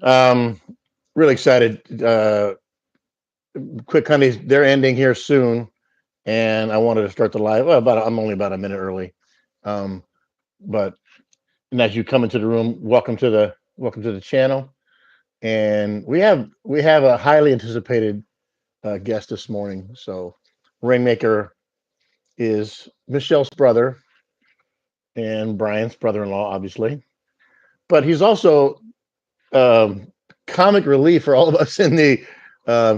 Really excited. Quick Honeys, they're ending here soon, and I wanted to start the live. Well, I'm only about a minute early. Um, but and as you come into the room, welcome to the channel. And we have a highly anticipated guest this morning. So Rainmaker is Michelle's brother and Brian's brother-in-law, obviously. But he's also um, comic relief for all of us in the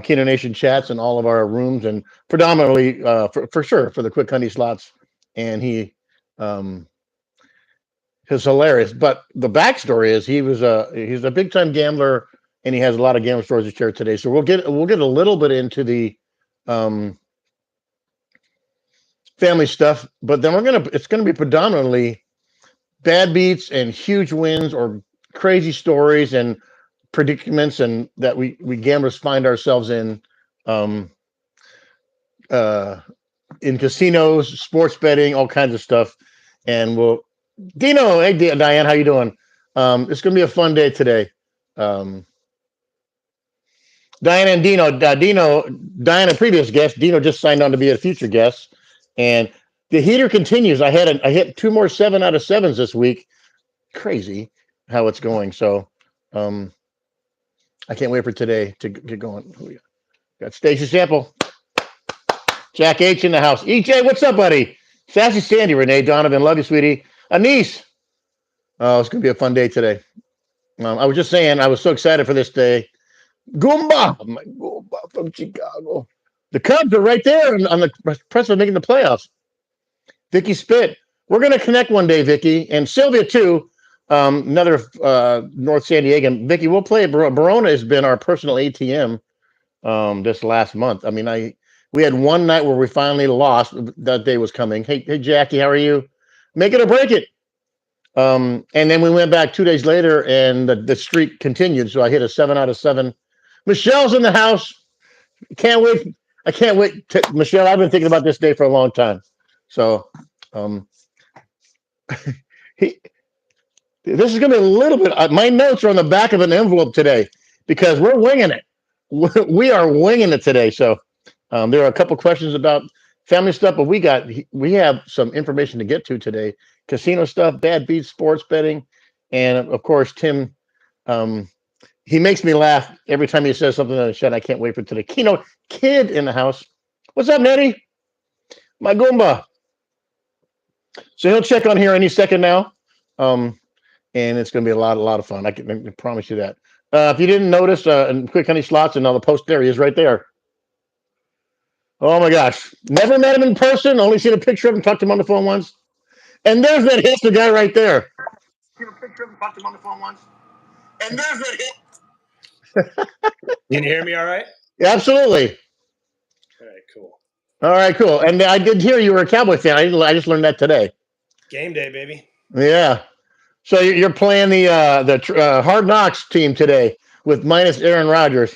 Kenonation chats and all of our rooms, and predominantly for sure for the quick Hundy Slots. And he um, is hilarious. But the backstory is he's a big time gambler, and he has a lot of gambling stories to share today. So we'll get a little bit into the um, family stuff, but then it's gonna be predominantly bad beats and huge wins or crazy stories and predicaments and that we gamblers find ourselves um uh in casinos, sports betting, all kinds of stuff. And we'll Dino, hey Diane, how you doing? It's gonna be a fun day today. um Diane and Diane, a previous guest. Dino just signed on to be a future guest, and the heater continues. I hit two more 7 out of 7s this week. Crazy how it's going. So um I can't wait for today to get going. Who we got Stacy Sample, Jack H in the house. EJ, what's up, buddy? Sassy Sandy, Renee Donovan, love you, sweetie. Anise. Oh, it's gonna be a fun day today. I was just saying, I was so excited for this day. Goomba, my Goomba from Chicago. The Cubs are right there on the press of making the playoffs. Vicky Spit. We're gonna connect one day, Vicky, and Sylvia too. Another North San Diego. Vicky, we'll play. Barona has been our personal ATM this last month. I mean, we had one night where we finally lost. That day was coming. Hey, Jackie, how are you? Make it or break it. And then we went back 2 days later, and the streak continued. So I hit a 7 out of 7. Michelle's in the house. Can't wait. I can't wait. Michelle, I've been thinking about this day for a long time. So um, he, this is going to be a little bit. My notes are on the back of an envelope today because we're winging it. We are winging it today. So there are a couple questions about family stuff, but we have some information to get to today. Casino stuff, bad beats, sports betting, and of course Tim. He makes me laugh every time he says something in the chat. I can't wait for today. Keynote Kid in the house. What's up, Nettie? My Goomba. So he'll check on here any second now. And it's going to be a lot of fun. I can promise you that. If you didn't notice, in Quick Honey Slots and on the post, there he is right there. Oh my gosh. Never met him in person, only seen a picture of him, talked to him on the phone once. And there's that hipster guy right there. Seen a picture of him, talked to him on the phone once. And there's that hip. Can you hear me all right? Yeah, absolutely. All right, cool. All right, cool. And I did hear you were a Cowboy fan. I just learned that today. Game day, baby. Yeah. So you're playing the Hard Knocks team today with minus Aaron Rodgers.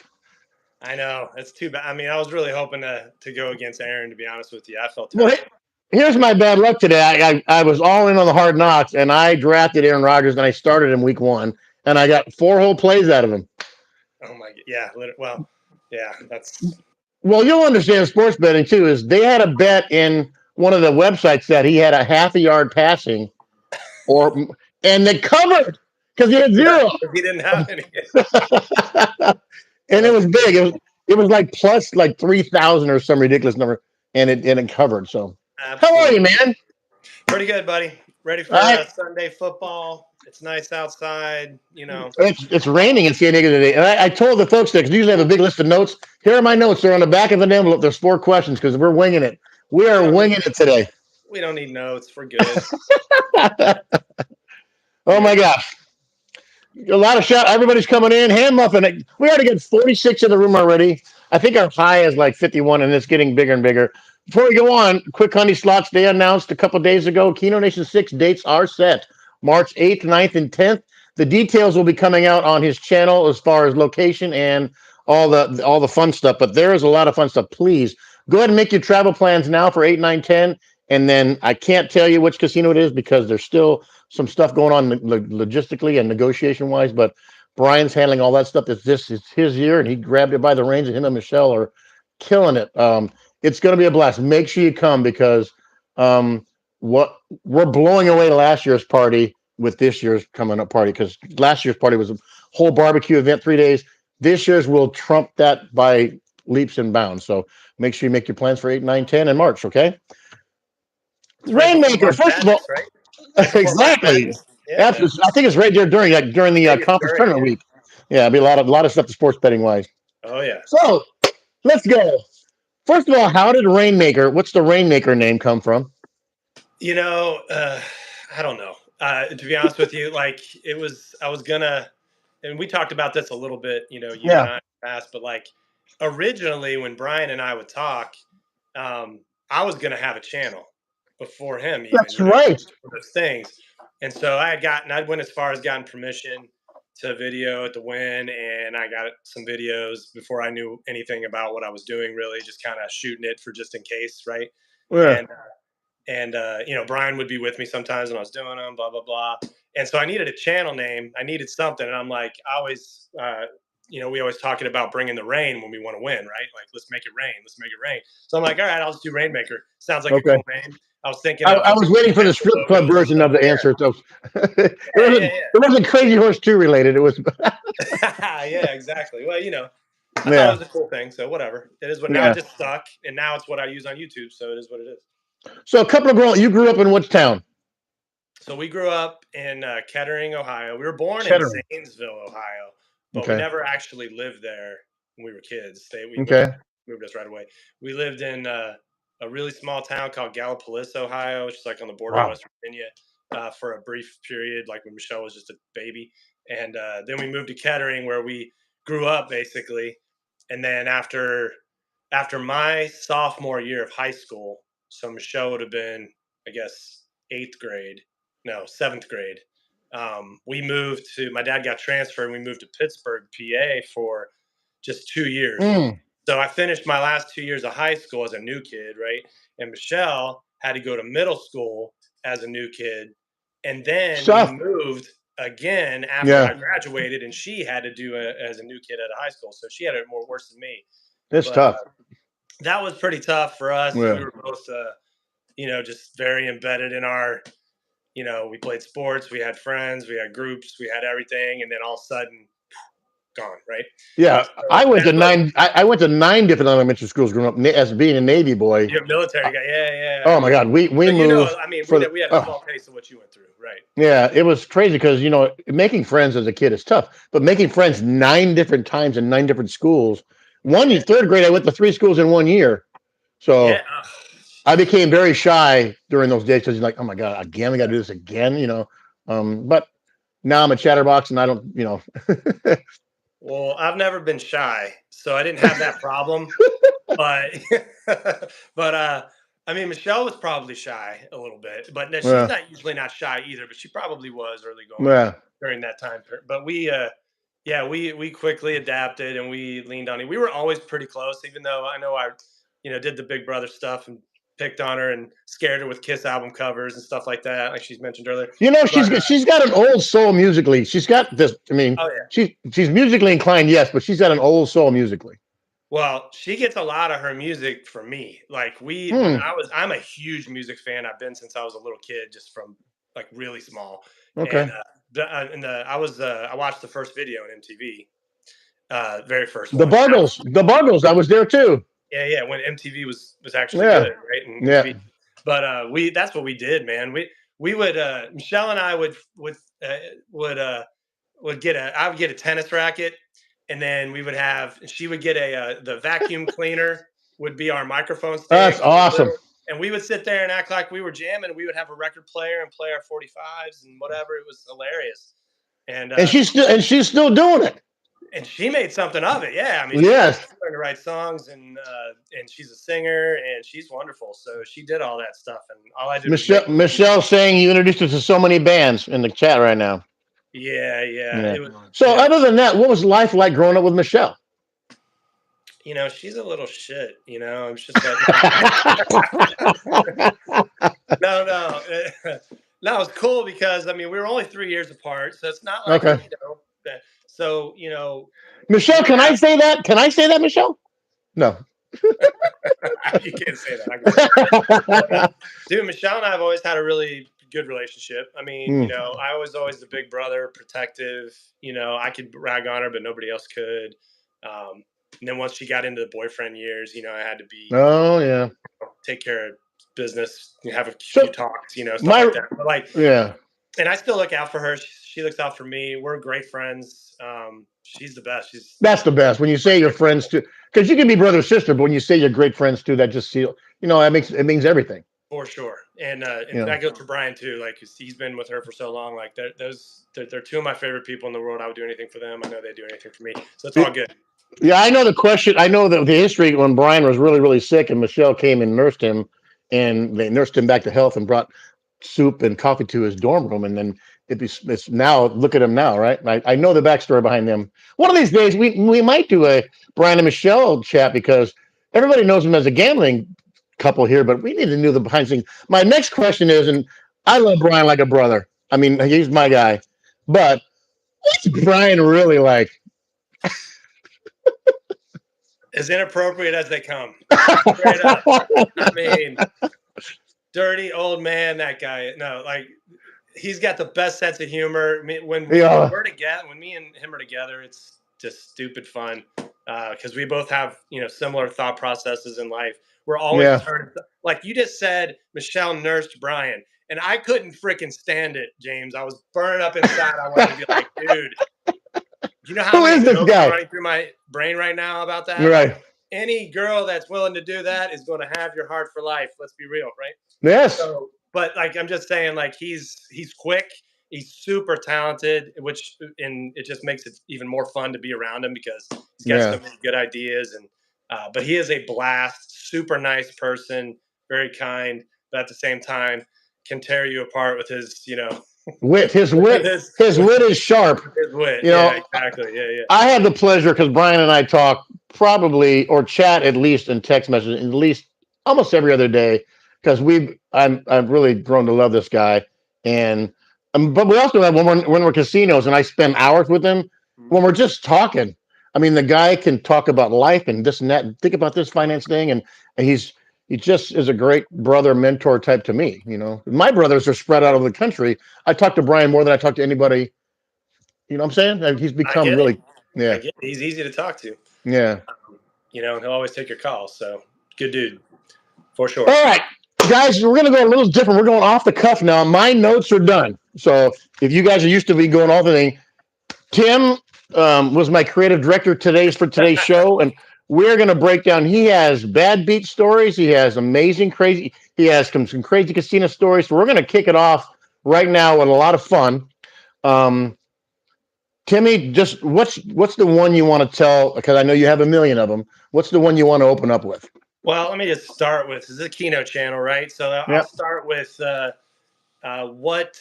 I know. That's too bad. I mean, I was really hoping to go against Aaron, to be honest with you. I felt terrible. Well, here's my bad luck today. I was all in on the Hard Knocks, and I drafted Aaron Rodgers, and I started him week 1, and I got 4 whole plays out of him. Oh, my God. Yeah. Well, yeah, that's. Well, you'll understand sports betting, too, is they had a bet in one of the websites that he had a half a yard passing, and they covered because he had 0. He didn't have any. And it was big. It was like plus like 3,000 or some ridiculous number, and it covered. So, Absolutely. How are you, man? Pretty good, buddy. Ready for Sunday football. It's nice outside. You know, it's raining in San Diego today, and I told the folks that because usually I have a big list of notes. Here are my notes. They're on the back of an envelope. There's 4 questions because we're winging it. We are winging it today. We don't need notes. We're good. Oh my gosh. A lot of shout. Everybody's coming in. Hand muffin. We already got 46 in the room already. I think our high is like 51, and it's getting bigger and bigger. Before we go on, Quick Honey Slots, they announced a couple days ago, Kenonation 6 dates are set. March 8th, 9th, and 10th. The details will be coming out on his channel as far as location and all the fun stuff. But there is a lot of fun stuff. Please go ahead and make your travel plans now for 8, 9, 10. And then I can't tell you which casino it is because there's still some stuff going on logistically and negotiation wise. But Brian's handling all that stuff. This is his year, and he grabbed it by the reins, and him and Michelle are killing it. It's going to be a blast. Make sure you come because what we're blowing away last year's party with this year's coming up party because last year's party was a whole barbecue event, 3 days. This year's will trump that by leaps and bounds. So make sure you make your plans for 8, 9, 10 in March. Okay. It's right before Rainmaker, March first of all, Madness, right? Right before March exactly. Madness. Yeah, man. Absolutely. I think it's right there during the Maybe it's conference during. tournament Yeah. week. Yeah, it'll be a lot of stuff to sports betting wise. Oh yeah. So let's go. First of all, how did Rainmaker? What's the Rainmaker name come from? You know, I don't know. To be honest with you, like it was, I was gonna, and we talked about this a little bit. You know, you and Yeah, I asked, but like originally when Brian and I would talk, I was gonna have a channel before him, even that's you know, right. for those things. And so I went as far as gotten permission to video at the Win, and I got some videos before I knew anything about what I was doing. Really, just kind of shooting it for just in case, right? Yeah. And you know, Brian would be with me sometimes when I was doing them, blah blah blah. And so I needed a channel name. I needed something, and I'm like, I always, you know, we always talking about bringing the rain when we want to win, right? Like, let's make it rain, let's make it rain. So I'm like, all right, I'll just do Rainmaker. Sounds like a Okay. cool name. I was thinking of I was waiting for the potential strip club logos and version of stuff. the answer. So Yeah, yeah, it wasn't Crazy Horse 2 related. It was yeah. Yeah, exactly. Well, you know, I thought it yeah, was a cool thing. So whatever. It is what now it yeah. just stuck, and now it's what I use on YouTube. So it is what it is. So a couple of you grew up in which town? So we grew up in Kettering, Ohio. We were born in Kettering. Zanesville, Ohio, but we Okay. never actually lived there when we were kids. We Okay. moved us right away. We lived in a really small town called Gallipolis, Ohio, which is like on the border of Wow. West Virginia, for a brief period, like when Michelle was just a baby, and then we moved to Kettering, where we grew up basically. And then after my sophomore year of high school, so Michelle would have been, I guess, eighth grade, no, seventh grade. We moved to, my dad got transferred and we moved to Pittsburgh, PA for just 2 years. Mm. So I finished my last 2 years of high school as a new kid, right? And Michelle had to go to middle school as a new kid. And then we Tough. moved again after I Yeah, graduated, and she had to do it as a new kid at a high school. So she had it more worse than me. it's But tough. that was pretty tough for us. We Yeah. were both, you know, just very embedded in our, you know, we played sports, we had friends, we had groups, we had everything, and then all of a sudden, gone, right? And Yeah, so that's what I went to 9 different elementary schools growing up as being a Navy boy. your military guy. Yeah, yeah, I Oh my remember. God, we So you know, moved I mean, for the, we had a small taste of what you went through, right? yeah, it was crazy because making friends as a kid is tough, but making friends 9 different times in 9 different schools. Yeah, Third grade, I went to 3 schools in 1 year, yeah. so I became very shy during those days because you're like, oh my God, again, we got to do this again. But now I'm a chatterbox and I don't, Well, I've never been shy, so I didn't have that problem. But but I mean, Michelle was probably shy a little bit, but no, she's yeah, not usually not shy either. But she probably was early going yeah. during that time period. But yeah, we quickly adapted and we leaned on it. We were always pretty close, even though I know I, you know, did the Big Brother stuff and picked on her and scared her with Kiss album covers and stuff like that, like she's mentioned earlier. But She's got an old soul musically. She's got this. I mean, oh yeah. she's musically inclined, yes, but she's got an old soul musically. Well, she gets a lot of her music from me. Like Hmm. I'm a huge music fan. I've been since I was a little kid, just from like really small. And Okay. I watched the first video on MTV, very first The one. And that was, Bargles. The Bargles. I was there too. yeah, yeah, when MTV was actually Yeah. good, right? And Yeah. MTV, but we that's what we did, man. We would Michelle and I would get I would get a tennis racket, and then she would get the vacuum cleaner would be our microphone stand That's 'cause we were awesome. little, and we would sit there and act like we were jamming. We would have a record player and play our 45s and whatever. It was hilarious. And She's still doing it. she made something of it. Yeah, I mean, she Yes. learned to write songs, and she's a singer, and she's wonderful. So she did all that stuff, and all I did was make. Michelle saying you introduced us to so many bands in the chat right now. Yeah, yeah. Yeah. It was, So yeah. other than that, what was life like growing up with Michelle? You know, she's a little shit. You know, I'm just like, no, no, no. It's cool because I mean we were only 3 years apart, so it's not like Okay. you know. So, Michelle, we can I have, say that? Can I say that, Michelle? No. you can't say that. I can say that. Dude, Michelle and I have always had a really good relationship. I mean, Mm. I was always the big brother, protective. I could rag on her, but nobody else could. And then once she got into the boyfriend years, I had to be Oh yeah. take care of business, have a few So talks, stuff my like that. But like, yeah, and I still look out for her. She looks out for me. We're great friends. She's the best. She's that's the best. When you say you're friends too, because you can be brother or sister, but when you say you're great friends too, that just that makes it means everything. for sure. And You know. that goes for Brian too. Like he's been with her for so long. Like they're two of my favorite people in the world. I would do anything for them. I know they do anything for me. So it's all good. Yeah, I know the question. I know the history when Brian was really, really sick, and Michelle came and nursed him, and they nursed him back to health and brought soup and coffee to his dorm room. And then it's now look at him now, right? I know the backstory behind them. One of these days, we might do a Brian and Michelle chat because everybody knows them as a gambling couple here, but we need to know the behind the scenes. My next question is, and I love Brian like a brother. I mean, he's my guy, but what's Brian really like? As inappropriate as they come. Straight up. I mean, dirty old man, that guy. No, like he's got the best sense of humor. Yeah, When me and him are together, it's just stupid fun because we both have similar thought processes in life. We're always yeah. turning, like you just said. Michelle nursed Brian, and I couldn't freaking stand it, James. I was burning up inside. I wanted to be like, dude, do you know how Who many is this jokes are guy? running through my brain right now about that? Like Right. any girl that's willing to do that is going to have your heart for life. Let's be real, right? Yes. So, but like I'm just saying, like he's quick, he's super talented, and it just makes it even more fun to be around him because he's got Yeah. so many good ideas. And but he is a blast, super nice person, very kind, but at the same time can tear you apart with his Wit. His with wit. his His wit is sharp. wit. You Yeah, know, exactly. Yeah, yeah. I had the pleasure because Brian and I talk probably or chat at least in text messages at least almost every other day because I've really grown to love this guy and but we also have when we're casinos and I spend hours with him when we're just talking. I mean, the guy can talk about life and this and that. And think about this finance thing, and he just is a great brother mentor type to me. My brothers are spread out over the country. I talk to Brian more than I talk to anybody. You know what I'm saying? And he's I become get it. really, I yeah, get it. He's easy to talk to. yeah. And he'll always take your calls. So good dude for sure. All right, guys, we're gonna go a little different. We're going off the cuff now. My notes are done. So if you guys are used to me going off the thing, Tim was my creative director for today's show, and we're gonna break down. He has bad beat stories. He has amazing, crazy. He has some crazy casino stories. So we're gonna kick it off right now with a lot of fun. Um, Timmy, just what's the one you want to tell? Because I know you have a million of them. What's the one you want to open up with? Well, let me just start with this is a Keno channel, right? So I'll Yep. start with what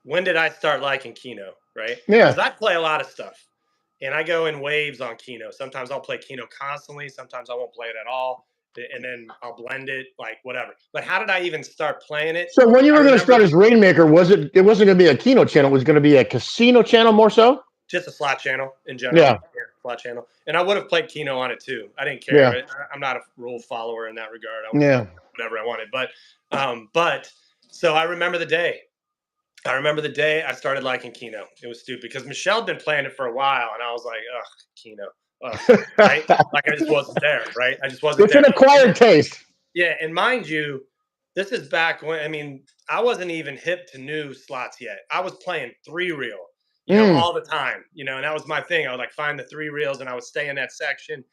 when did I start liking Keno, right? Yeah. Because I play a lot of stuff and I go in waves on Keno. Sometimes I'll play Keno constantly, sometimes I won't play it at all, and then I'll blend it, like whatever. But how did I even start playing it? So when you I were going to remember start as Rainmaker, it wasn't going to be a Keno channel, it was going to be a casino channel more so? just a slot channel in general. Yeah. Yeah, slot channel. And I would have played Keno on it too. I didn't Yeah. care. I'm not a rule follower in that regard. I would Yeah. whatever I wanted. But so I remember the day. I remember the day I started liking Keno. It was stupid because Michelle had been playing it for a while, and I was like, ugh, Keno, ugh, right? Like I just wasn't there, right? I just wasn't It's there. an acquired taste. Yeah, and mind you, this is back when I wasn't even hip to new slots yet. I was playing three reel, Mm. all the time, and that was my thing. I would like find the three reels, and I would stay in that section.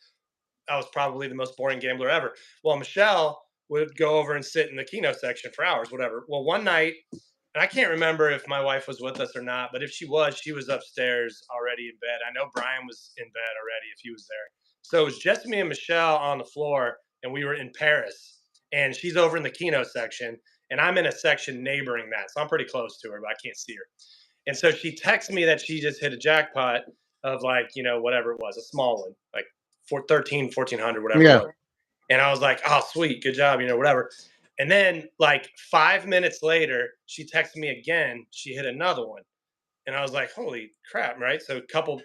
I was probably the most boring gambler ever. Well, Michelle would go over and sit in the Keno section for hours, whatever. Well, one night, and I can't remember if my wife was with us or not, but if she was upstairs already in bed. I know Brian was in bed already if he was there. So it was just me and Michelle on the floor, and we were in Paris. And she's over in the Keno section, and I'm in a section neighboring that. So I'm pretty close to her, but I can't see her. And so she texts me that she just hit a jackpot of like, whatever it was, a small one, like 1400, whatever it Yeah. was. And I was like, oh, sweet, good job, whatever. And then like 5 minutes later, she texted me again. She hit another one. And I was like, holy crap, right? So a couple,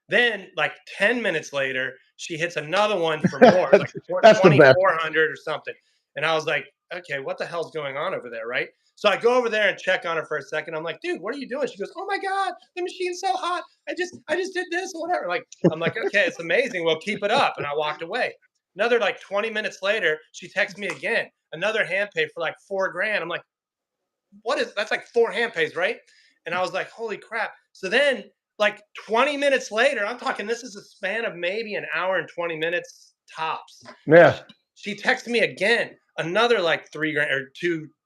then like 10 minutes later, she hits another one for more, like That's the best. 2,400 or something. And I was like, okay, what the hell's going on over there, right? So I go over there and check on her for a second. I'm like, dude, what are you doing? She goes, oh my God, the machine's so hot. I just did this or whatever. Like, I'm like, okay, it's amazing. Well, keep it up. And I walked away. Another like 20 minutes later, she texts me again, another hand pay for like $4,000. I'm like, that's like 4 hand pays, right? And I was like, holy crap. So then like 20 minutes later, I'm talking, this is a span of maybe an hour and 20 minutes tops. Yeah. She texted me again, another like $3,000 or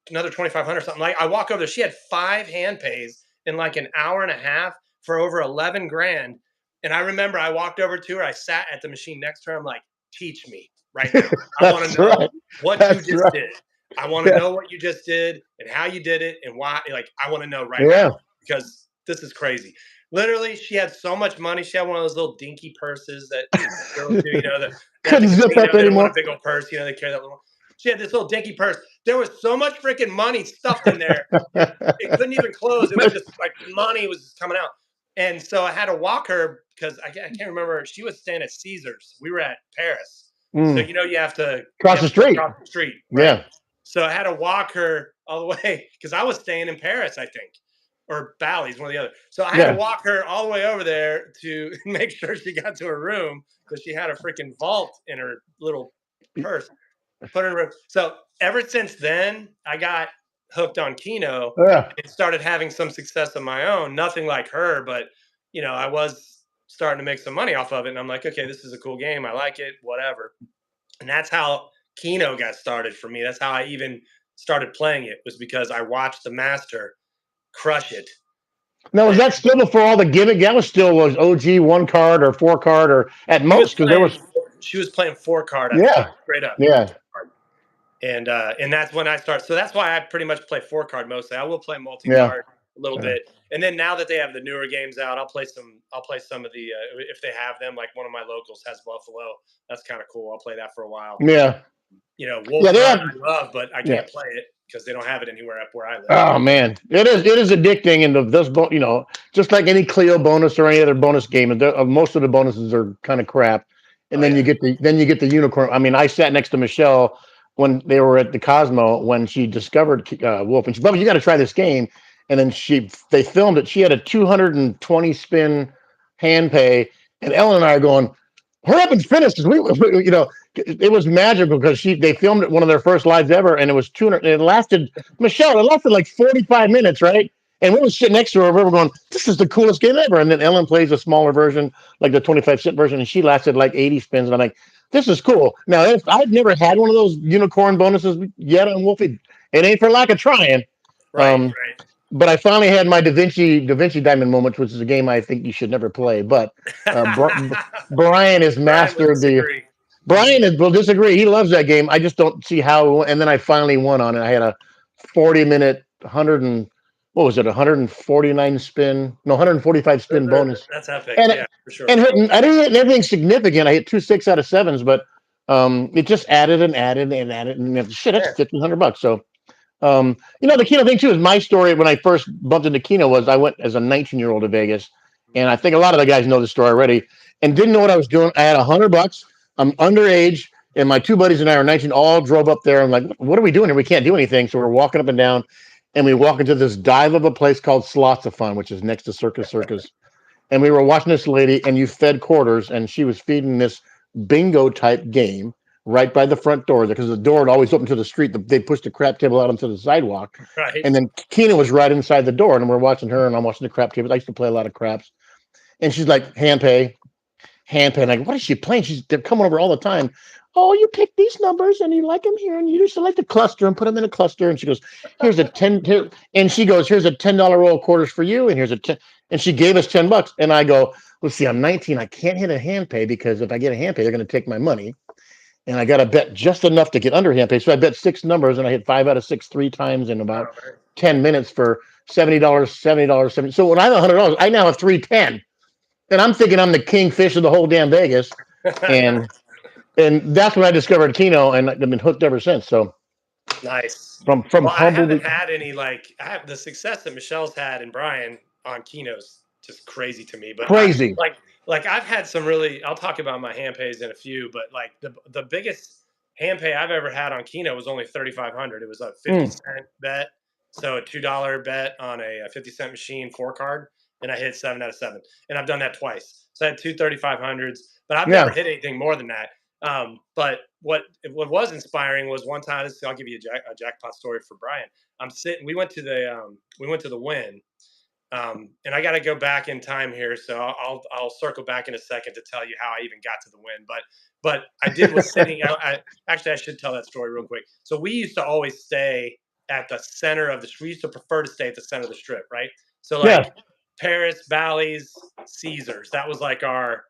another 2,500 or something. Like I walk over there, she had 5 hand pays in like an hour and a half for over 11 grand. And I remember I walked over to her, I sat at the machine next to her. I'm like, teach me right now. I want to know right. what That's you just right. did. I want to know what you just did and how you did it and why. Like, I want to know right Yeah. now because this is crazy. Literally, she had so much money. She had one of those little dinky purses that girls do, at the Couldn't zip up casino. They don't want anymore. a big old purse, they carry that little. She had this little dinky purse. There was so much freaking money stuffed in there. It couldn't even close. It was just like money was just coming out. And so I had to walk her because I can't remember. She was staying at Caesars. We were at Paris. So, you have to Cross the go street. across the street, right? Yeah. So I had to walk her all the way because I was staying in Paris, I think, or Bally's, one or the other. So I had to walk her all the way over there to make sure she got to her room because she had a freaking vault in her little purse. Put her in her room. So ever since then, I got hooked on Keno Yeah. and started having some success of my own. Nothing like her, but I was starting to make some money off of it. And I'm like, okay, this is a cool game. I like it, whatever. And that's how Keno got started for me. That's how I even started playing it, was because I watched the master crush it. Now, was that still before all the gimmick? That was still OG 1 card or 4 card or at most, because there was. She was playing 4 card at the Yeah. time, straight up. Yeah. And that's when I started. So that's why I pretty much play 4 card mostly. I will play multi-card a little bit. And then now that they have the newer games out, I'll play some of the if they have them. Like one of my locals has Buffalo. That's kind of cool. I'll play that for a while. Yeah. Wolf I love, but I can't play it because they don't have it anywhere up where I live. Oh man, it is addicting, and this just like any Clio bonus or any other bonus game, most of the bonuses are kind of crap. And then you get the unicorn. I mean, I sat next to Michelle when they were at the Cosmo when she discovered Wolf, and she, Bubba, you got to try this game. And then they filmed it. She had a 220 spin hand pay, and Ellen and I are going, hurry up and finish, because it was magical because they filmed it, one of their first lives ever, and it was 200. It lasted like 45 minutes, right? And we were sitting next to her, we were going, this is the coolest game ever. And then Ellen plays a smaller version, like the 25-cent version, and she lasted like 80 spins. And I'm like, this is cool. Now, I've never had one of those unicorn bonuses yet on Wolfie. It ain't for lack of trying. Right. But I finally had my Da Vinci Diamond moment, which is a game I think you should never play. But Brian has mastered Brian will disagree. He loves that game. I just don't see how. And then I finally won on it. I had a 40-minute 149 spin, no, 145 spin bonus. That's epic. For sure. And I didn't hit anything significant. I hit 2 6 out of 7s, but it just added and added and added, and shit, that's $1,500. So. The Keno thing too is my story. When I first bumped into Keno was I went as a 19-year-old to Vegas, and I think a lot of the guys know the story already, and didn't know what I was doing. I had $100. I'm underage, and my 2 buddies and I are 19. All drove up there. I'm like, what are we doing here? We can't do anything. So we're walking up and down, and we walk into this dive of a place called Slots of Fun, which is next to Circus, and we were watching this lady, and you fed quarters, and she was feeding this bingo type game right by the front door, because the door would always open to the street. They pushed the crap table out onto the sidewalk. Right. And then Keno was right inside the door, and we're watching her, and I'm watching the crap tables. I used to play a lot of craps. And she's like, hand pay. And I go, what is she playing? They're coming over all the time. Oh, you pick these numbers, and you like them here, and you just select a cluster and put them in a cluster. And she goes, here's a 10, and she goes, here's a $10 roll of quarters for you, and here's a 10. And she gave us $10. And I go, well, see, I'm 19. I can't hit a hand pay, because if I get a hand pay, they're going to take my money. And I got to bet just enough to get under hand pay. So I bet 6 numbers, and I hit 5 out of 6 3 times in about 10 minutes for $70, $70. So when I have $100, I now have 310. And I'm thinking I'm the kingfish of the whole damn Vegas. And that's when I discovered Keno, and I've been hooked ever since. So nice. From I haven't had any I have the success that Michelle's had and Brian on Keno's just crazy to me. But Crazy. like I've had some really. I'll talk about my hand pays in a few, but like the biggest hand pay I've ever had on Keno was only 3,500. It was a 50-cent bet, so a $2 bet on a 50-cent machine 4-card, and I hit 7 out of 7. And I've done that twice. So I had two 3,500s, but I've never hit anything more than that. But what was inspiring was one time. I'll give you a jackpot story for Brian. I'm sitting. We went to the Win. And I got to go back in time here, so I'll circle back in a second to tell you how I even got to the Win. But I did was sitting. Actually, I should tell that story real quick. So we used to always stay at the center of the. We used to prefer to stay at the center of the strip, right? So like Paris, Bally's, Caesars. That was like our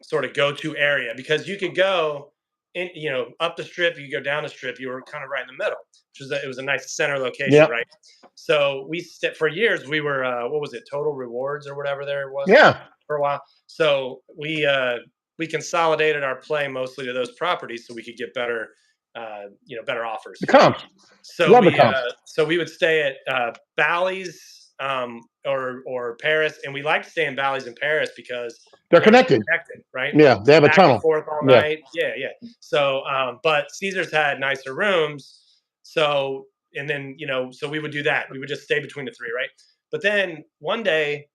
sort of go-to area because you could go in, up the strip, you could go down the strip, you were kind of right in the middle, it was a nice center location, right? So for years we were what was it, Total Rewards or whatever there was for a while. So we consolidated our play mostly to those properties so we could get better better offers. The comps. So we would stay at Bally's or Paris, and we like to stay in Bally's and Paris because they're connected, right? Yeah, they have a tunnel. Forth all night. Yeah. So, but Caesars had nicer rooms. So, and then so we would do that. We would just stay between the three, right? But then one day,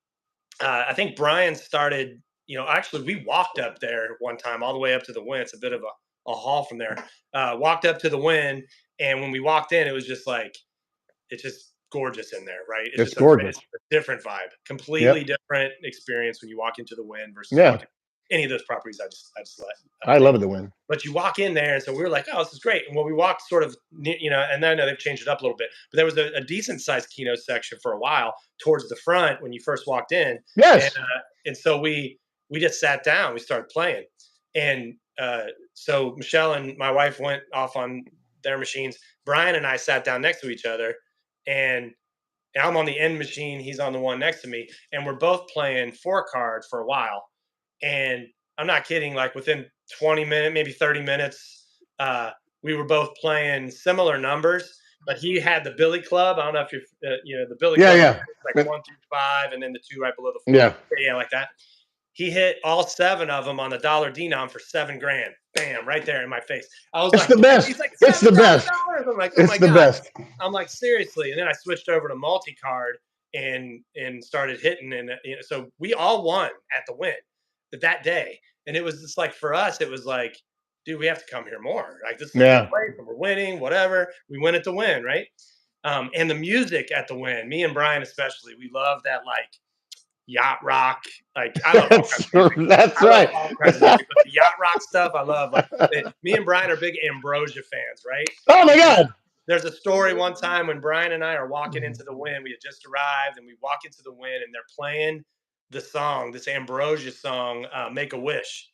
I think Brian started. Actually, we walked up there one time all the way up to the Win. It's a bit of a haul from there. Walked up to the Win, and when we walked in, it was just like it's just gorgeous in there, right? It's gorgeous. It's a different vibe, completely different experience when you walk into the Win versus any of those properties. I love the Win. But you walk in there, and so we were like, "Oh, this is great." And when we walked, sort of, and I know they've changed it up a little bit, but there was a decent sized Keno section for a while towards the front when you first walked in. Yes. And so we just sat down. We started playing, and so Michelle and my wife went off on their machines. Brian and I sat down next to each other. And I'm on the end machine. He's on the one next to me. And we're both playing 4 cards for a while. And I'm not kidding. Like within 20 minutes, maybe 30 minutes, we were both playing similar numbers. But he had the Billy Club. I don't know if you're, the Billy Club. Yeah. Like 1 through 5, and then the 2 right below the 4. Yeah, like that. He hit all 7 of them on the dollar denom for $7 grand. Bam, right there in my face. I was the best. He's like, it's the best. I'm like, oh my God. Best. I'm like, seriously. And then I switched over to multi-card and started hitting. And so we all won at the Win that day. And it was just like, for us, it was like, dude, we have to come here more. Like this is a place and we're winning, whatever. We win at the Win, right? And the music at the Win, me and Brian especially, we love that like yacht rock, like I love all kinds of music. That's right. All kinds of music, but the yacht rock stuff I love. Like me and Brian are big Ambrosia fans, right? Oh my God! There's a story one time when Brian and I are walking into the Win. We had just arrived, and we walk into the Win, and they're playing the song, this Ambrosia song, "Make a Wish."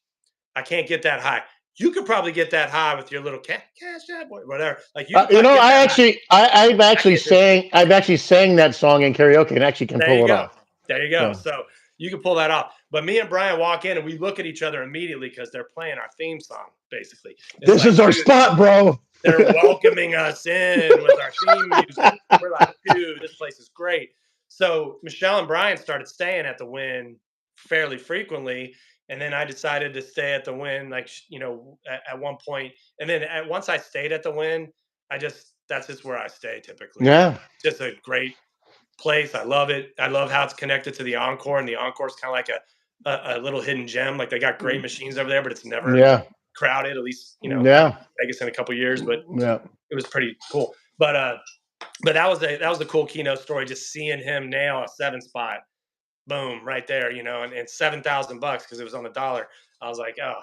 I can't get that high. You could probably get that high with your little cash app, whatever. Like I've actually sang that song in karaoke and actually can pull it off. There you go. So you can pull that off. But me and Brian walk in and we look at each other immediately because they're playing our theme song, basically. This is our spot, bro. They're welcoming us in with our theme music. We're like, dude, this place is great. So Michelle and Brian started staying at the Win fairly frequently. And then I decided to stay at the Win, like, at one point. And then once I stayed at the Win, that's just where I stay typically. Yeah. Just a great place. I love it. I love how it's connected to the Encore, and the Encore is kind of like a little hidden gem. Like they got great machines over there, but it's never crowded. At least Vegas in a couple of years, but it was pretty cool. But that was a cool Keno story. Just seeing him nail a 7 spot, boom, right there. And $7,000 because it was on the dollar. I was like, oh,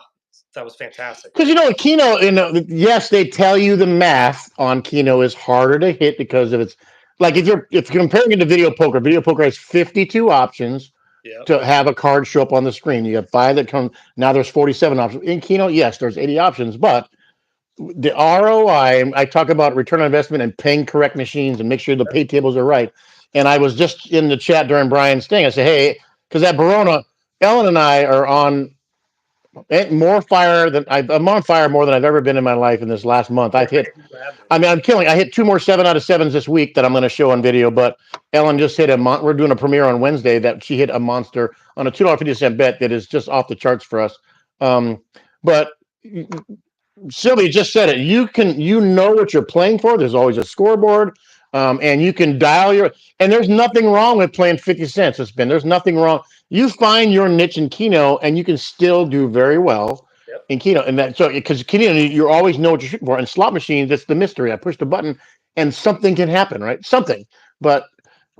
that was fantastic. Because Keno, yes, they tell you the math on Keno is harder to hit because of its. Like if you're comparing it to video poker has 52 options to have a card show up on the screen. You have 5 that come. Now there's 47 options. In Keno, yes, there's 80 options, but the ROI, I talk about return on investment and paying correct machines and make sure the pay tables are right. And I was just in the chat during Brian's thing. I said, hey, because at Verona, Ellen and I are on And more fire than I'm on fire more than I've ever been in my life in this last month. Yeah, I've hit. you have been. I mean, I'm killing. I hit 2 more 7 out of 7s this week that I'm going to show on video. But Ellen just hit we're doing a premiere on Wednesday that she hit a monster on a $2.50 bet that is just off the charts for us. But Sylvia just said it. You know what you're playing for. There's always a scoreboard, and you can dial your. And there's nothing wrong with playing 50 cents a spin. There's nothing wrong. You find your niche in Keno, and you can still do very well Yep. in Keno. And that so because Keno, you always know what you're shooting for. And slot machines, that's the mystery. I push the button, and something can happen, right? Something, but.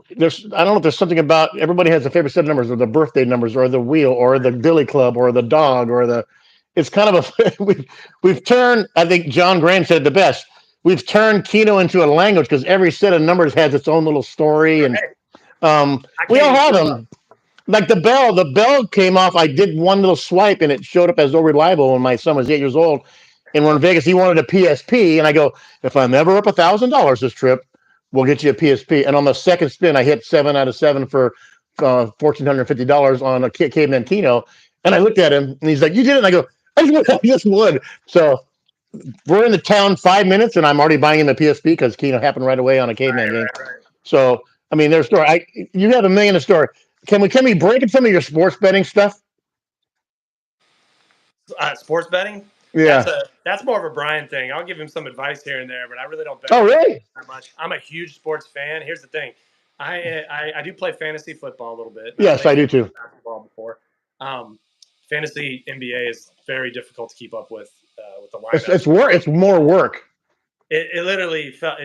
I don't know if there's something about everybody has a favorite set of numbers or the birthday numbers or the wheel or the billy club or the dog or the it's kind of a we've turned. I think John Graham said it the best. We've turned Keno into a language because every set of numbers has its own little story, and Right. I we can't all even have keep up. them. Like the bell. The bell came off. I did one little swipe, and it showed up as so reliable when my son was 8 years old. And we're in Vegas. He wanted a PSP, and I go, if I'm ever up $1,000 this trip, we'll get you a PSP. And on the second spin, I hit 7 out of 7 for $1,450 on a caveman Keno. And I looked at him, and he's like, "You did it." And I go, I just would. So we're in the town 5 minutes, and I'm already buying him a PSP because Keno happened right away on a caveman game. Right. So I mean, there's story. You have a million a story. Can we break in some of your sports betting stuff? Sports betting. Yeah. That's more of a Brian thing. I'll give him some advice here and there, but I really don't bet Oh, on it really? that much. I'm a huge sports fan. Here's the thing. I do play fantasy football a little bit. I Yes, played I do too. basketball before. Um, Fantasy NBA is very difficult to keep up with the It's lineups. work. It's more work. It literally felt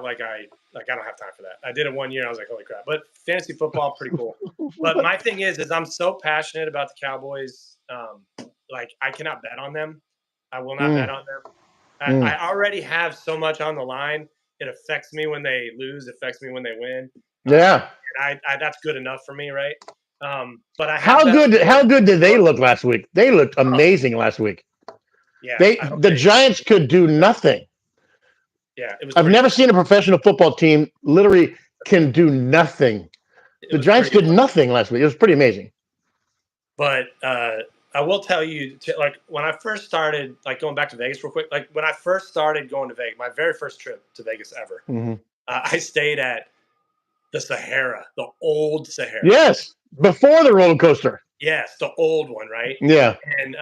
like I don't have time for that. I did it 1 year. And I was like, holy crap! But fantasy football, pretty cool. But my thing is I'm so passionate about the Cowboys. Like I cannot bet on them. I will not bet Mm, on them. mm. I already have so much on the line. It affects me when they lose. It affects me when they win. Yeah. And that's good enough for me, right? But I have How bet on good? sports. How good did they look last week? They looked Oh, amazing last week. yeah. I hope The they. Giants could do nothing. Yeah, it was I've pretty never good. seen a professional football team literally can do nothing. It The was Giants pretty did impressive. nothing last week. It was pretty amazing. But I will tell you, like when I first started, like going back to Vegas real quick, like when I first started going to Vegas, my very first trip to Vegas ever, Hmm. I stayed at the Sahara, the old Sahara. Yes, before the roller coaster. Yes, the old one, right? Yeah, And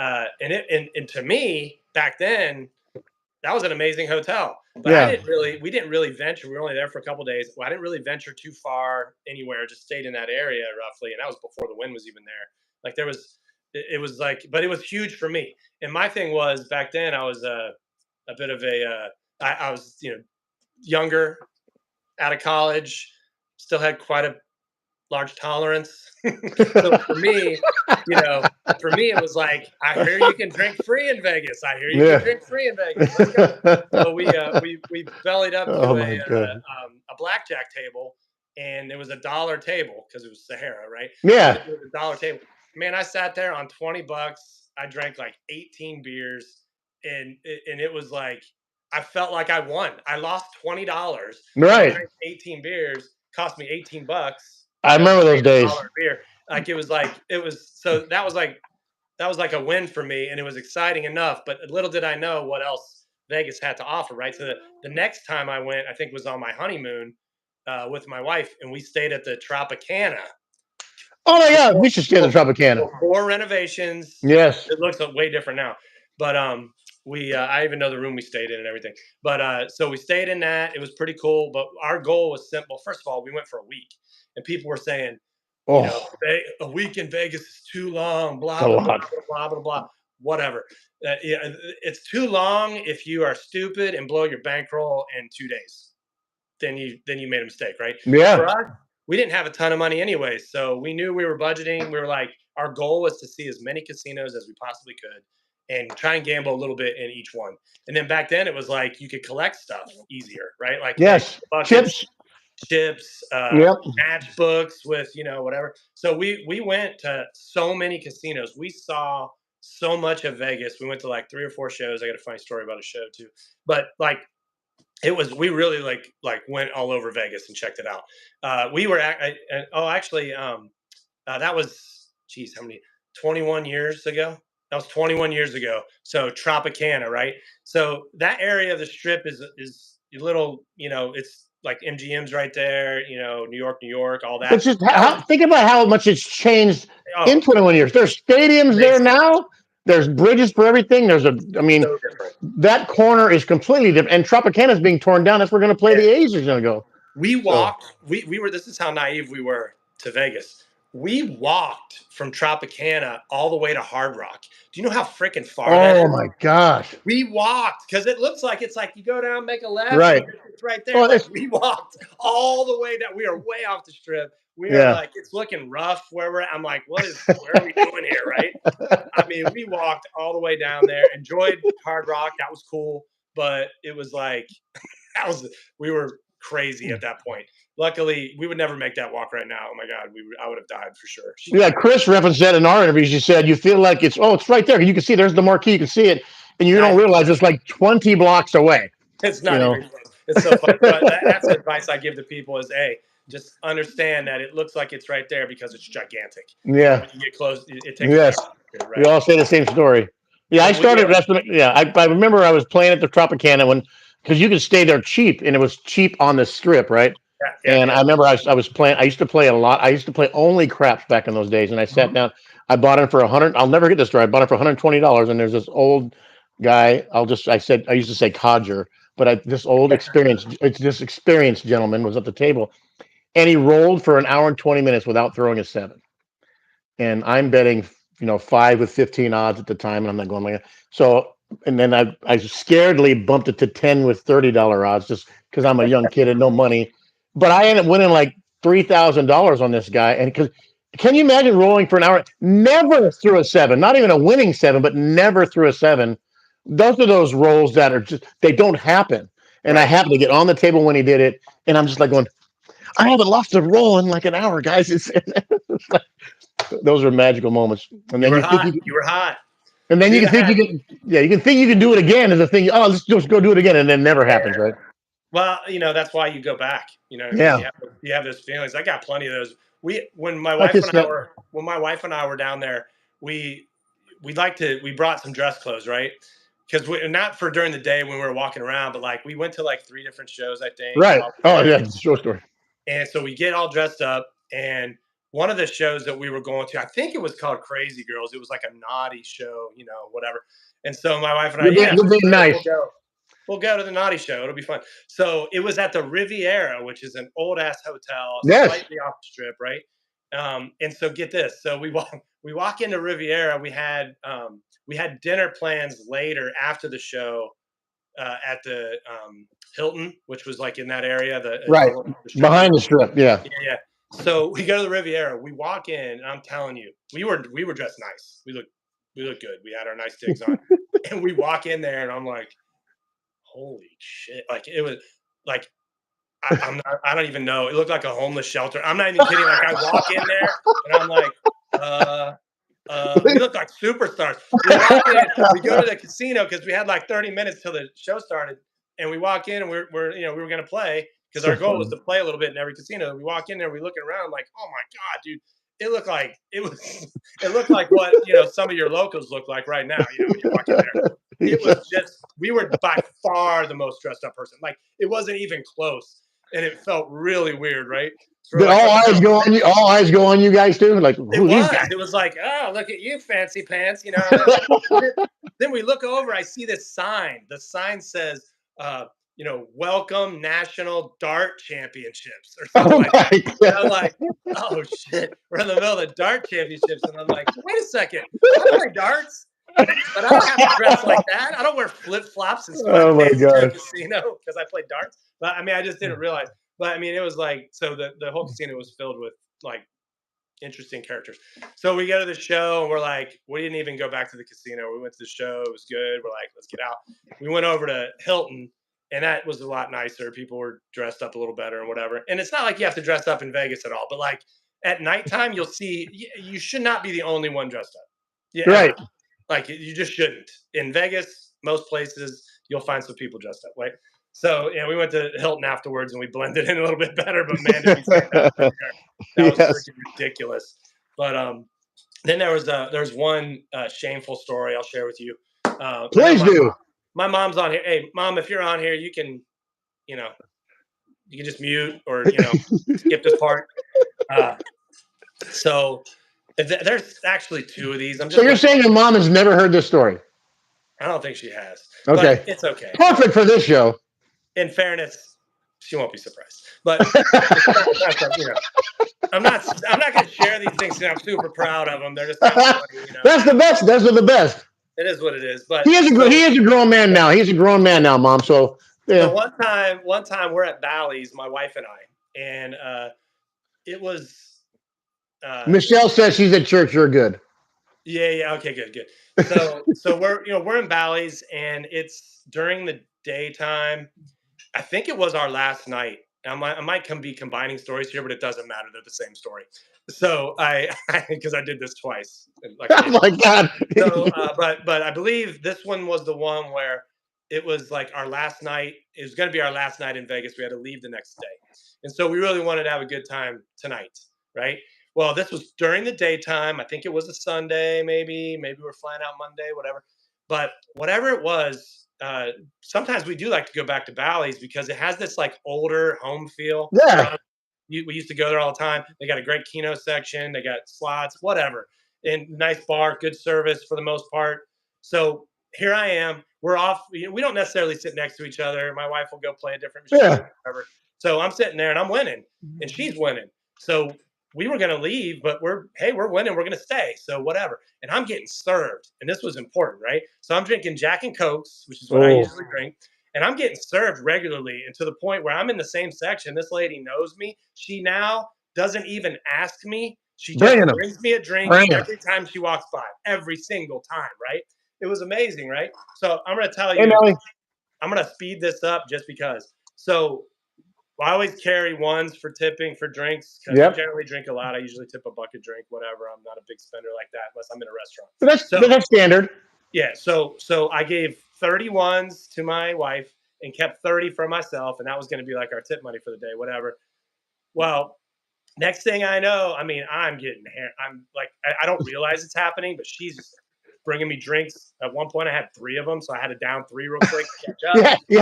to me back then, that was an amazing hotel. But yeah. we didn't really venture. We were only there for a couple of days. Well, I didn't really venture too far anywhere. Just stayed in that area roughly, and that was before the wind was even there. Like there was, it was like, but it was huge for me. And my thing was back then, I was a bit of I was younger, out of college, still had quite a large tolerance. So for me, it was like, I hear you can drink free in Vegas. I hear you can Yeah. drink free in Vegas. Let's go. So we bellied up Oh to my god. a blackjack table, and it was a dollar table because it was Sahara, right? Yeah. It was a dollar table. Man, I sat there on $20. I drank like 18 beers, and it was like I felt like I won. I lost $20, but I Right. drank 18 beers. Cost me $18. I But remember I those made a days. dollar a beer. Like it was so that was like a win for me, and it was exciting enough. But little did I know what else Vegas had to offer, right? So the next time I went, I think was on my honeymoon with my wife, and we stayed at the Tropicana Oh my god, before, we should stay in the Tropicana. before renovations. Yes. It looks way different now, but we I even know the room we stayed in and everything. But so we stayed in that. It was pretty cool. But our goal was simple. First of all, we went for a week, and people were saying, Oh, a week in Vegas is too long, it's blah, a blah, blah, lot. blah, blah, blah, whatever. Yeah, it's too long if you are stupid and blow your bankroll in 2 days. Then you made a mistake, right? For Yeah. us, we didn't have a ton of money anyway, so we knew we were budgeting. We were like, our goal was to see as many casinos as we possibly could and try and gamble a little bit in each one. And then back then, it was like you could collect stuff easier, right? Like Yes. buckets, Chips. chips, Yep. matchbooks with whatever. So we went to so many casinos. We saw so much of Vegas. We went to like 3 or 4 shows. I got a funny story about a show too, but like we really like went all over Vegas and checked it out. We were actually that was geez how many 21 years ago. That was 21 years ago. So Tropicana, right? So that area of the strip is a little, it's like MGM's right there, New York, all But that. just That was think about how much it's changed in oh 21 years. There's stadiums there amazing. now. There's bridges for everything. I mean, So different. that corner is completely different. And Tropicana is being torn down. That's where we're going to play. Yeah. The A's are going to go. We So, walked, we were, this is how naive we were to Vegas. We walked from Tropicana all the way to Hard Rock. Do you know how freaking far that oh is? my gosh. We walked because it looks like it's like you go down, make a left, Right. and it's right there. Oh, Like we walked all the way down. We are way off the strip. We are yeah. like, it's looking rough where we're at. I'm like, where are we doing here? Right. I mean, we walked all the way down there, enjoyed Hard Rock. That was cool. But it was like, we were crazy at that point. Luckily, we would never make that walk right now. Oh my God, I would have died for sure. Yeah, Chris referenced that in our interview. She said you feel like it's right there. You can see there's the marquee. You can see it, and you don't realize it's like 20 blocks away. It's not even close. It's so funny. But that's the advice I give to people is, hey, just understand that it looks like it's right there because it's gigantic. Yeah. When you get close, it takes. Yes. Right? We all say the same story. Yeah, I started. I remember I was playing at the Tropicana because you could stay there cheap, and it was cheap on the strip, right? And I remember I was playing. I used to play a lot. I used to play only craps back in those days, and I sat down. I bought it for $100. I'll never get this story. I bought it for $120, and there's this old guy. I used to say codger, but this experienced gentleman was at the table, and he rolled for an hour and 20 minutes without throwing a seven. And I'm betting, 5 with 15 odds at the time, and I'm not going like that. So, and then I scaredly bumped it to 10 with $30 odds just because I'm a young kid and no money. But I ended up winning like $3,000 on this guy. And can you imagine rolling for an hour? Never threw a seven, not even a winning seven, but never threw a seven. Those are those rolls that are they don't happen. And I happened to get on the table when he did it. And I'm just like going, I haven't lost a roll in like an hour, guys. It's like, those are magical moments. And then you were hot. And then you can think you can do it again as a thing. Oh, let's just go do it again, and then it never happens, right? Well, that's why you go back. You have those feelings. I got plenty of those. When my wife and I were down there, we brought some dress clothes, right? Because not for during the day when we were walking around, but like we went to like 3 different shows, I think. Right. Oh yeah, show story. And so we get all dressed up, and one of the shows that we were going to, I think it was called Crazy Girls. It was like a naughty show, whatever. And so my wife and I, you're being nice. We'll go to the naughty show. It'll be fun. So it was at the Riviera, which is an old ass hotel, slightly off the strip, right? And so get this. So we walk into Riviera. We had dinner plans later after the show at the Hilton, which was like in that area, the behind the strip. Yeah. Yeah. So we go to the Riviera. We walk in, and I'm telling you, we were dressed nice. We look good. We had our nice digs on, and we walk in there, and I'm like, holy shit! Like it was like I don't even know. It looked like a homeless shelter. I'm not even kidding. Like I walk in there, and I'm like, we look like superstars. We walk in, we go to the casino because we had like 30 minutes till the show started, and we walk in, and we were gonna play because our goal was to play a little bit in every casino. We walk in there, we looking around like, oh my God, dude. It looked like what some of your locals look like right now. When you walk in there, it was just we were by far the most dressed up person. Like it wasn't even close, and it felt really weird, right? So Did all eyes go on you? All eyes go on you guys too? Like it was like, oh, look at you, fancy pants. Then we look over. I see this sign. The sign says, welcome National Dart Championships or something like that. And I'm like, oh shit, we're in the middle of the Dart Championships, and I'm like, wait a second, I play darts, but I don't have to dress like that. I don't wear flip flops and sweatpants to a casino because I play darts. But I mean, I just didn't realize. But I mean, it was like so the whole casino was filled with like interesting characters. So we go to the show, and we're like, we didn't even go back to the casino. We went to the show. It was good. We're like, let's get out. We went over to Hilton. And that was a lot nicer. People were dressed up a little better and whatever. And it's not like you have to dress up in Vegas at all. But like at nighttime, you'll see you should not be the only one dressed up. Yeah, right. Like you just shouldn't. In Vegas, most places, you'll find some people dressed up. Right. So we went to Hilton afterwards, and we blended in a little bit better. But man, did we stand out there. That was freaking ridiculous. But Then there's one shameful story I'll share with you. I know Please do. my mom's on here. Hey, mom, if you're on here, you can, you know, you can just mute or skip this part. Uh, so there's actually two of these. I'm So just you're going. saying your mom has never heard this story? I don't think she has, but Okay. it's okay. Perfect for this show. In fairness, she won't be surprised. But it's not, I'm not going to share these things because I'm super proud of them. They're just kind of funny. That's the best. Those are the best. It is what it is. But he is a grown man now. He's a grown man now, Mom. So yeah. So one time we're at Bally's, my wife and I, and it was. Michelle says she's at church. You're good. Yeah. Okay. Good. So we're in Bally's, and it's during the daytime. I think it was our last night. I might be combining stories here, but it doesn't matter. They're the same story. So because I did this twice. Like oh my God. So, but I believe this one was the one where it was like our last night. It was going to be our last night in Vegas. We had to leave the next day, and so we really wanted to have a good time tonight, right? Well, this was during the daytime. I think it was a Sunday, maybe we're flying out Monday, whatever. But whatever it was, sometimes we do like to go back to Bally's because it has this like older home feel. Yeah. We used to go there all the time. They got a great Keno section. They got slots, whatever, and nice bar, good service for the most part. So here I am. We're off. We don't necessarily sit next to each other. My wife will go play a different machine, whatever. So I'm sitting there and I'm winning, and she's winning. So we were going to leave, but we're winning. We're going to stay. So whatever. And I'm getting served, and this was important, right? So I'm drinking Jack and Cokes, which is what I usually drink. And I'm getting served regularly, and to the point where I'm in the same section. This lady knows me. She now doesn't even ask me. She just brings me a drink every time she walks by, every single time, right? It was amazing, right? So I'm going to tell you, I'm going to speed this up just because. So I always carry ones for tipping for drinks because I generally drink a lot. I usually tip a bucket drink, whatever. I'm not a big spender like that unless I'm in a restaurant. That's standard. Yeah. So I gave 31s to my wife and kept 30 for myself, and that was going to be like our tip money for the day, whatever. Well, next thing I know, I mean, I'm like, I don't realize it's happening, but she's bringing me drinks. At one point, I had 3 of them, so I had to down 3 real quick to catch up. Yeah, you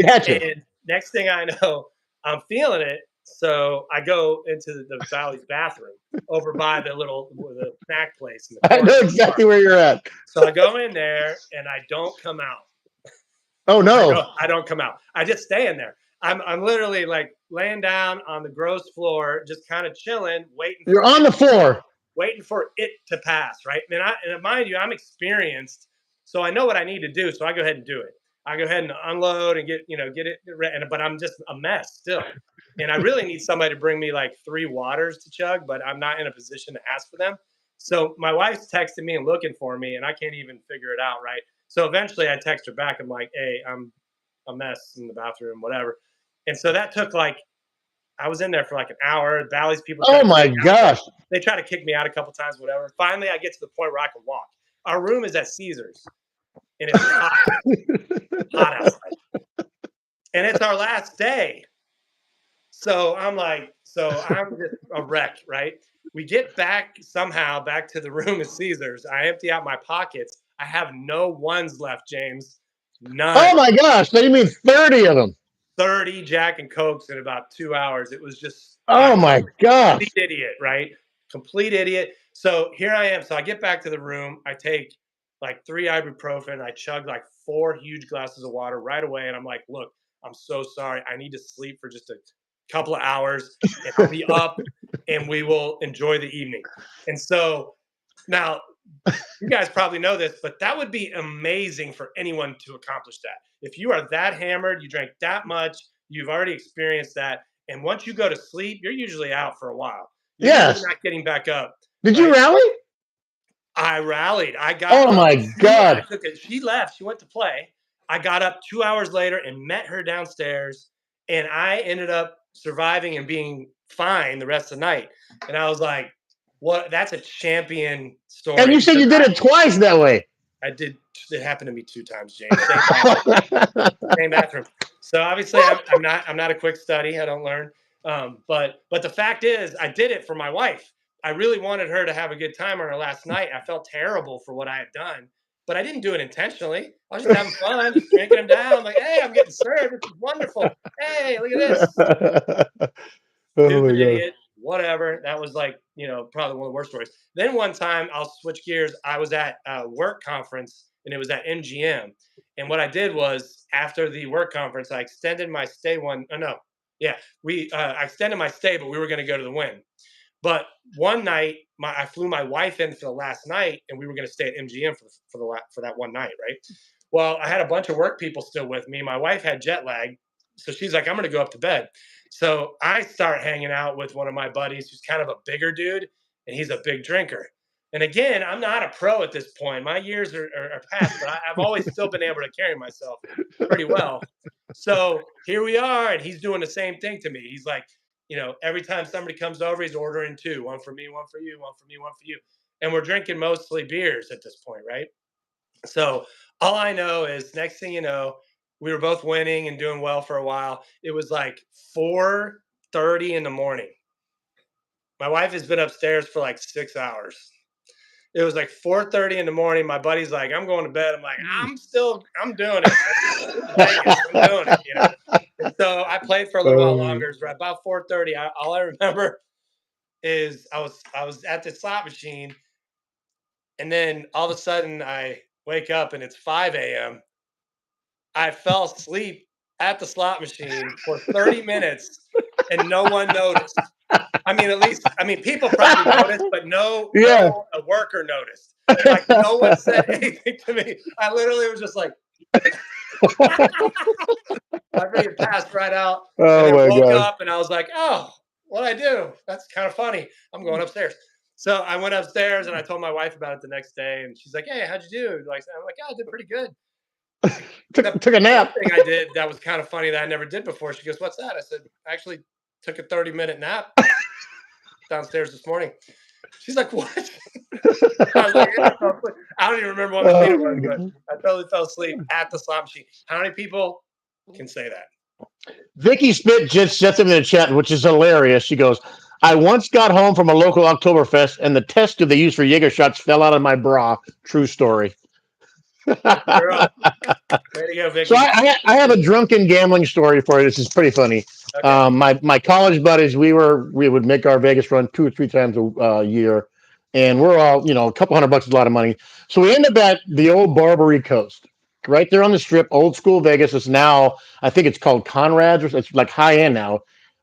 had to. And next thing I know, I'm feeling it. So I go into the Valley's bathroom over by the snack place. In the I know exactly where you're at. So I go in there and I don't come out. Oh no! I don't come out. I just stay in there. I'm literally like laying down on the gross floor, just kind of chilling, waiting. You're on the floor, waiting for it to pass, right? And mind you, I'm experienced, so I know what I need to do. So I go ahead and do it. I go ahead and unload and get it ready. But I'm just a mess still. And I really need somebody to bring me like 3 waters to chug, but I'm not in a position to ask for them. So my wife's texting me and looking for me, and I can't even figure it out, right? So eventually I text her back. I'm like, hey, I'm a mess in the bathroom, whatever. And so that took I was in there for like an hour. Bally's people. Oh my gosh. They try to kick me out a couple times, whatever. Finally, I get to the point where I can walk. Our room is at Caesars, and it's hot outside. And it's our last day. So I'm just a wreck, right? We get somehow back to the room at Caesars. I empty out my pockets. I have no ones left, James. None. Oh my gosh. So you mean 30 of them? 30 Jack and Cokes in about 2 hours. It was just. Oh my gosh. Complete idiot, right? Complete idiot. So here I am. So I get back to the room. I take like 3 ibuprofen. I chug like 4 huge glasses of water right away. And I'm like, look, I'm so sorry. I need to sleep for just a couple of hours and I'll be up and we will enjoy the evening. And so now you guys probably know this, but that would be amazing for anyone to accomplish that. If you are that hammered, you drank that much, you've already experienced that. And once you go to sleep, you're usually out for a while. You're not getting back up. Did you rally? I rallied. I got. Oh my God! She left. She went to play. I got up 2 hours later and met her downstairs, and I ended up surviving and being fine the rest of the night. And I was like, "What? That's a champion story." And you said you did it twice that way. I did. It happened to me 2 times, James. Same bathroom. So obviously, I'm not a quick study. I don't learn. But the fact is, I did it for my wife. I really wanted her to have a good time on her last night. I felt terrible for what I had done, but I didn't do it intentionally. I was just having fun, just drinking them down. Like, hey, I'm getting served. This is wonderful. Hey, look at this. Oh my Stupid god. idiot. Whatever. That was like, probably one of the worst stories. Then one time, I'll switch gears. I was at a work conference and it was at MGM. And what I did was after the work conference, I extended my stay one. Oh, no. Yeah. I extended my stay, but we were going to go to the Win. But one night, I flew my wife in for the last night, and we were going to stay at MGM for that one night, right? Well, I had a bunch of work people still with me. My wife had jet lag, so she's like, "I'm going to go up to bed." So I start hanging out with one of my buddies, who's kind of a bigger dude, and he's a big drinker. And again, I'm not a pro at this point. My years are past, but I've always still been able to carry myself pretty well. So here we are, and he's doing the same thing to me. He's like, every time somebody comes over, he's ordering two, one for me, one for you, one for me, one for you. And we're drinking mostly beers at this point, right? So all I know is next thing you know, we were both winning and doing well for a while. It was like 4:30 in the morning. My wife has been upstairs for like 6 hours. It was like 4:30 in the morning. My buddy's like, I'm going to bed. I'm like, I'm doing it. This is Vegas. I'm doing it. And so I played for a little while longer. It was about 4:30. All I remember is I was at the slot machine, and then all of a sudden I wake up and it's 5 a.m. I fell asleep at the slot machine for 30 minutes and no one noticed. I mean, at least, people probably noticed, but Yeah. no a worker noticed. Like, no one said anything to me. I literally was just like, I freaking passed right out, and Oh then my woke god. up, and I was like, "Oh, what'd I do? That's kind of funny. I'm going upstairs." So I went upstairs, and I told my wife about it the next day, and she's like, "Hey, how'd you do?" Like, I'm like, "Yeah, I did pretty good." Took a One nap. thing I did that was kind of funny that I never did before. She goes, "What's that?" I said, "I actually took a 30-minute nap downstairs this morning." She's like, "What?" I was like, "Yeah, I fell asleep." I don't even remember what machine Oh it was, my but god. I totally fell asleep at the slot machine. How many people can say that? Vicky Spit just sent them in the chat, which is hilarious. She goes, I once got home from a local Oktoberfest and the test tube they used for Jaeger shots fell out of my bra. True story. Girl, way to go, So Vicky. I have a drunken gambling story for you. This is pretty funny. Okay. My college buddies, we would make our Vegas run 2 or 3 times a year, and we're all a couple $100 is a lot of money. So we end up at the old Barbary Coast, right there on the Strip, old school Vegas. It's now I think it's called Conrad's, or it's like high end now.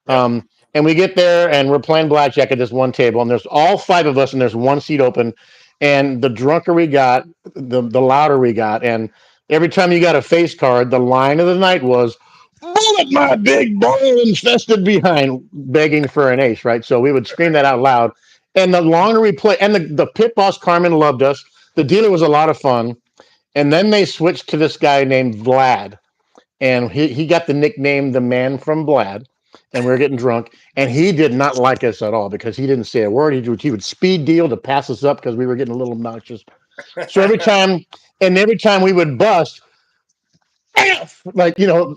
Yep. And we get there and we're playing blackjack at this one table, and there's all five of us, and there's one seat open. And the drunker we got, the louder we got, and every time you got a face card, the line of the night was "Bullet my big ball infested behind," begging for an ace, right? So we would scream that out loud. And the longer we play, and the pit boss Carmen loved us. The dealer was a lot of fun. And then they switched to this guy named Vlad, and he got the nickname the Man from Vlad. And we were getting drunk, and he did not like us at all because he didn't say a word. He would speed deal to pass us up because we were getting a little obnoxious. So every time we would bust, like real,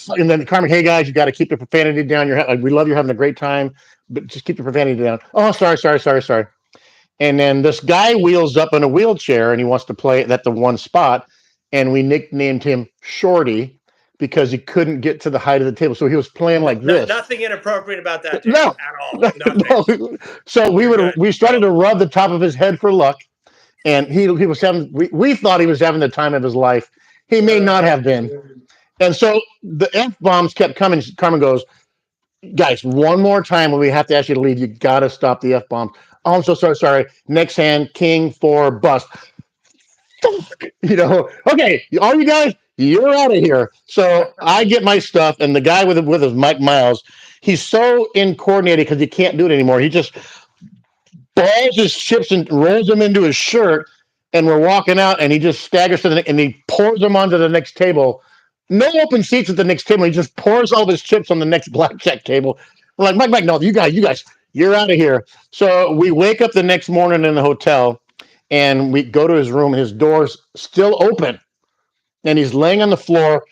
and then Carmen, hey guys, you got to keep the profanity down. Like, we love you having a great time, but just keep the profanity down. Oh, sorry, sorry, sorry, sorry. And then this guy wheels up in a wheelchair and he wants to play at the one spot, and we nicknamed him Shorty because he couldn't get to the height of the table, so he was playing like this. Nothing inappropriate about that, James, No, at all. Nothing. no. So You're good. we started Go. to rub the top of his head for luck, and he was having. We thought he was having the time of his life. He may not have been. And so the F bombs kept coming. Carmen goes, guys, one more time when we have to ask you to leave, you got to stop the F bombs. Oh, I'm so sorry. Sorry. Next hand, king, four, bust. Okay, all you guys, you're out of here. So I get my stuff, and the guy with his Mike Miles, he's so incoordinated because he can't do it anymore. He just balls his chips and rolls them into his shirt, and we're walking out, and he just staggers to and he pours them onto the next table. No open seats at the next table. He just pours all his chips on the next blackjack table. We're like, Mike, no, you guys, you're out of here. So we wake up the next morning in the hotel, and we go to his room, and his door's still open, and he's laying on the floor,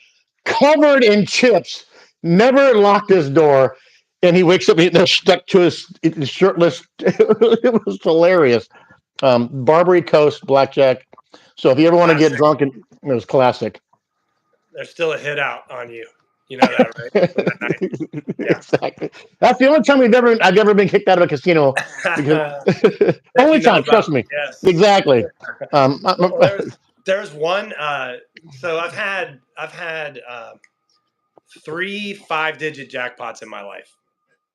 covered in chips. Never locked his door. and he wakes up and they're stuck to his shirtless. It was hilarious. Barbary Coast blackjack. So if you ever want to get Classic. drunk, it was classic. There's still a hit out on you. You know that, right? From that night. Yeah. Exactly. That's the only time I've ever been kicked out of a casino because That you only know time. Trust about. me. Yes. Exactly. Well, there's one. So I've had 3 5-digit jackpots in my life.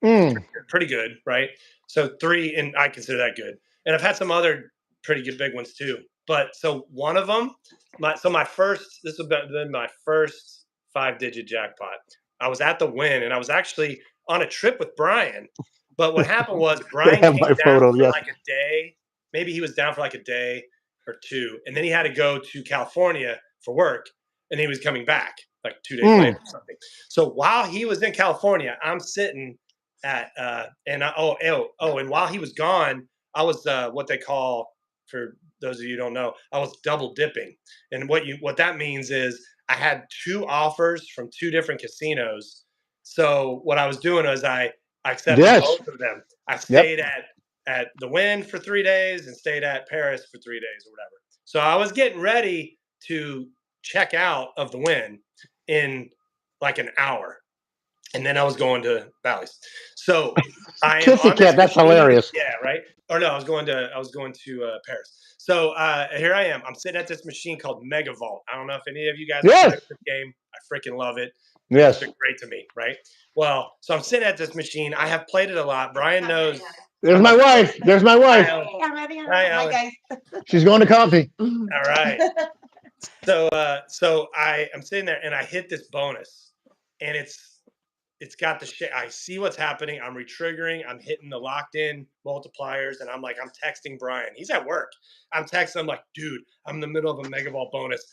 mm, Pretty good, right? So three, and I consider that good. And I've had some other pretty good big ones too. But so one of them, my first, this would have been my first 5-digit jackpot. I was at the win, and I was actually on a trip with Brian. But what happened was they Brian have came my down photo. for Yes. like a day. Maybe he was down for like a day or two, and then he had to go to California for work, and he was coming back like 2 days later Mm, or something. So while he was in California, I'm sitting at and while he was gone, I was what they call, for those of you who don't know, I was double dipping. And what that means is I had 2 offers from 2 different casinos. So what I was doing was I accepted yes. both of them. I Yep. stayed at the Wynn for 3 days and stayed at Paris for 3 days or whatever. So I was getting ready to check out of the Wynn in like an hour, and then I was going to Bally's. So I am Kissy on this cat. That's machine. hilarious. Yeah, right. Or no, I was going to Paris. So here I am. I'm sitting at this machine called Mega Vault. I don't know if any of you guys are familiar Yes. with this game. I freaking love it. It's Yes. been great to me, right? Well, so I'm sitting at this machine. I have played it a lot. Brian knows There's how my much. wife. There's my Hi, wife. Ellen. I'm having a Hi, hi Ellen. guys. She's going to coffee. All right. So I'm sitting there and I hit this bonus, and it's got the shit. I see what's happening. I'm retriggering. I'm hitting the locked in multipliers, and I'm texting Brian. He's at work. I'm texting him like, dude, I'm in the middle of a mega ball bonus.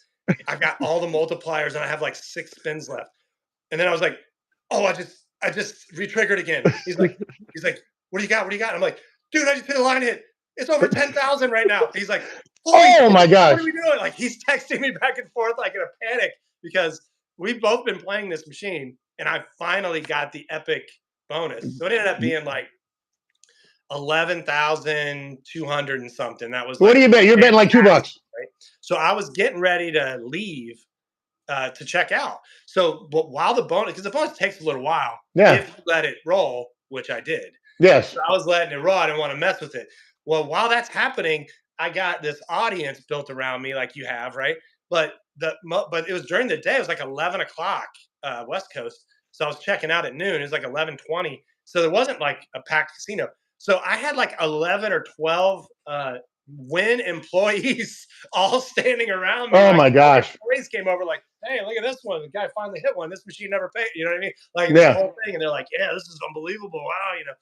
I've got all the multipliers, and I have like 6 spins left. And then I was like, oh, I just retriggered again. He's like, what do you got? What do you got? I'm like, dude, I just hit a line hit. It's over 10,000 right now. He's like, holy Oh shit, my what gosh. are we doing? Like, he's texting me back and forth like in a panic because we've both been playing this machine, and I finally got the epic bonus. So it ended up being like 11,200 and something. That was What do like you bet? You're betting like $2. right. So I was getting ready to leave to check out. So, but while the bonus, because the bonus takes a little while, Yeah. if you let it roll, which I did. Yes. So I was letting it roll. I didn't want to mess with it. Well, while that's happening, I got this audience built around me, like you have, right? But but it was during the day. It was like 11 o'clock West Coast. So I was checking out at noon. It was like 11:20. So there wasn't like a packed casino. So I had like 11 or 12 Win employees all standing around me. Oh Like, my gosh. employees came over like, hey, look at this one. The guy finally hit one. This machine never paid. You know what I mean? Like this Yeah. whole thing. And they're like, yeah, this is unbelievable. Wow, you know.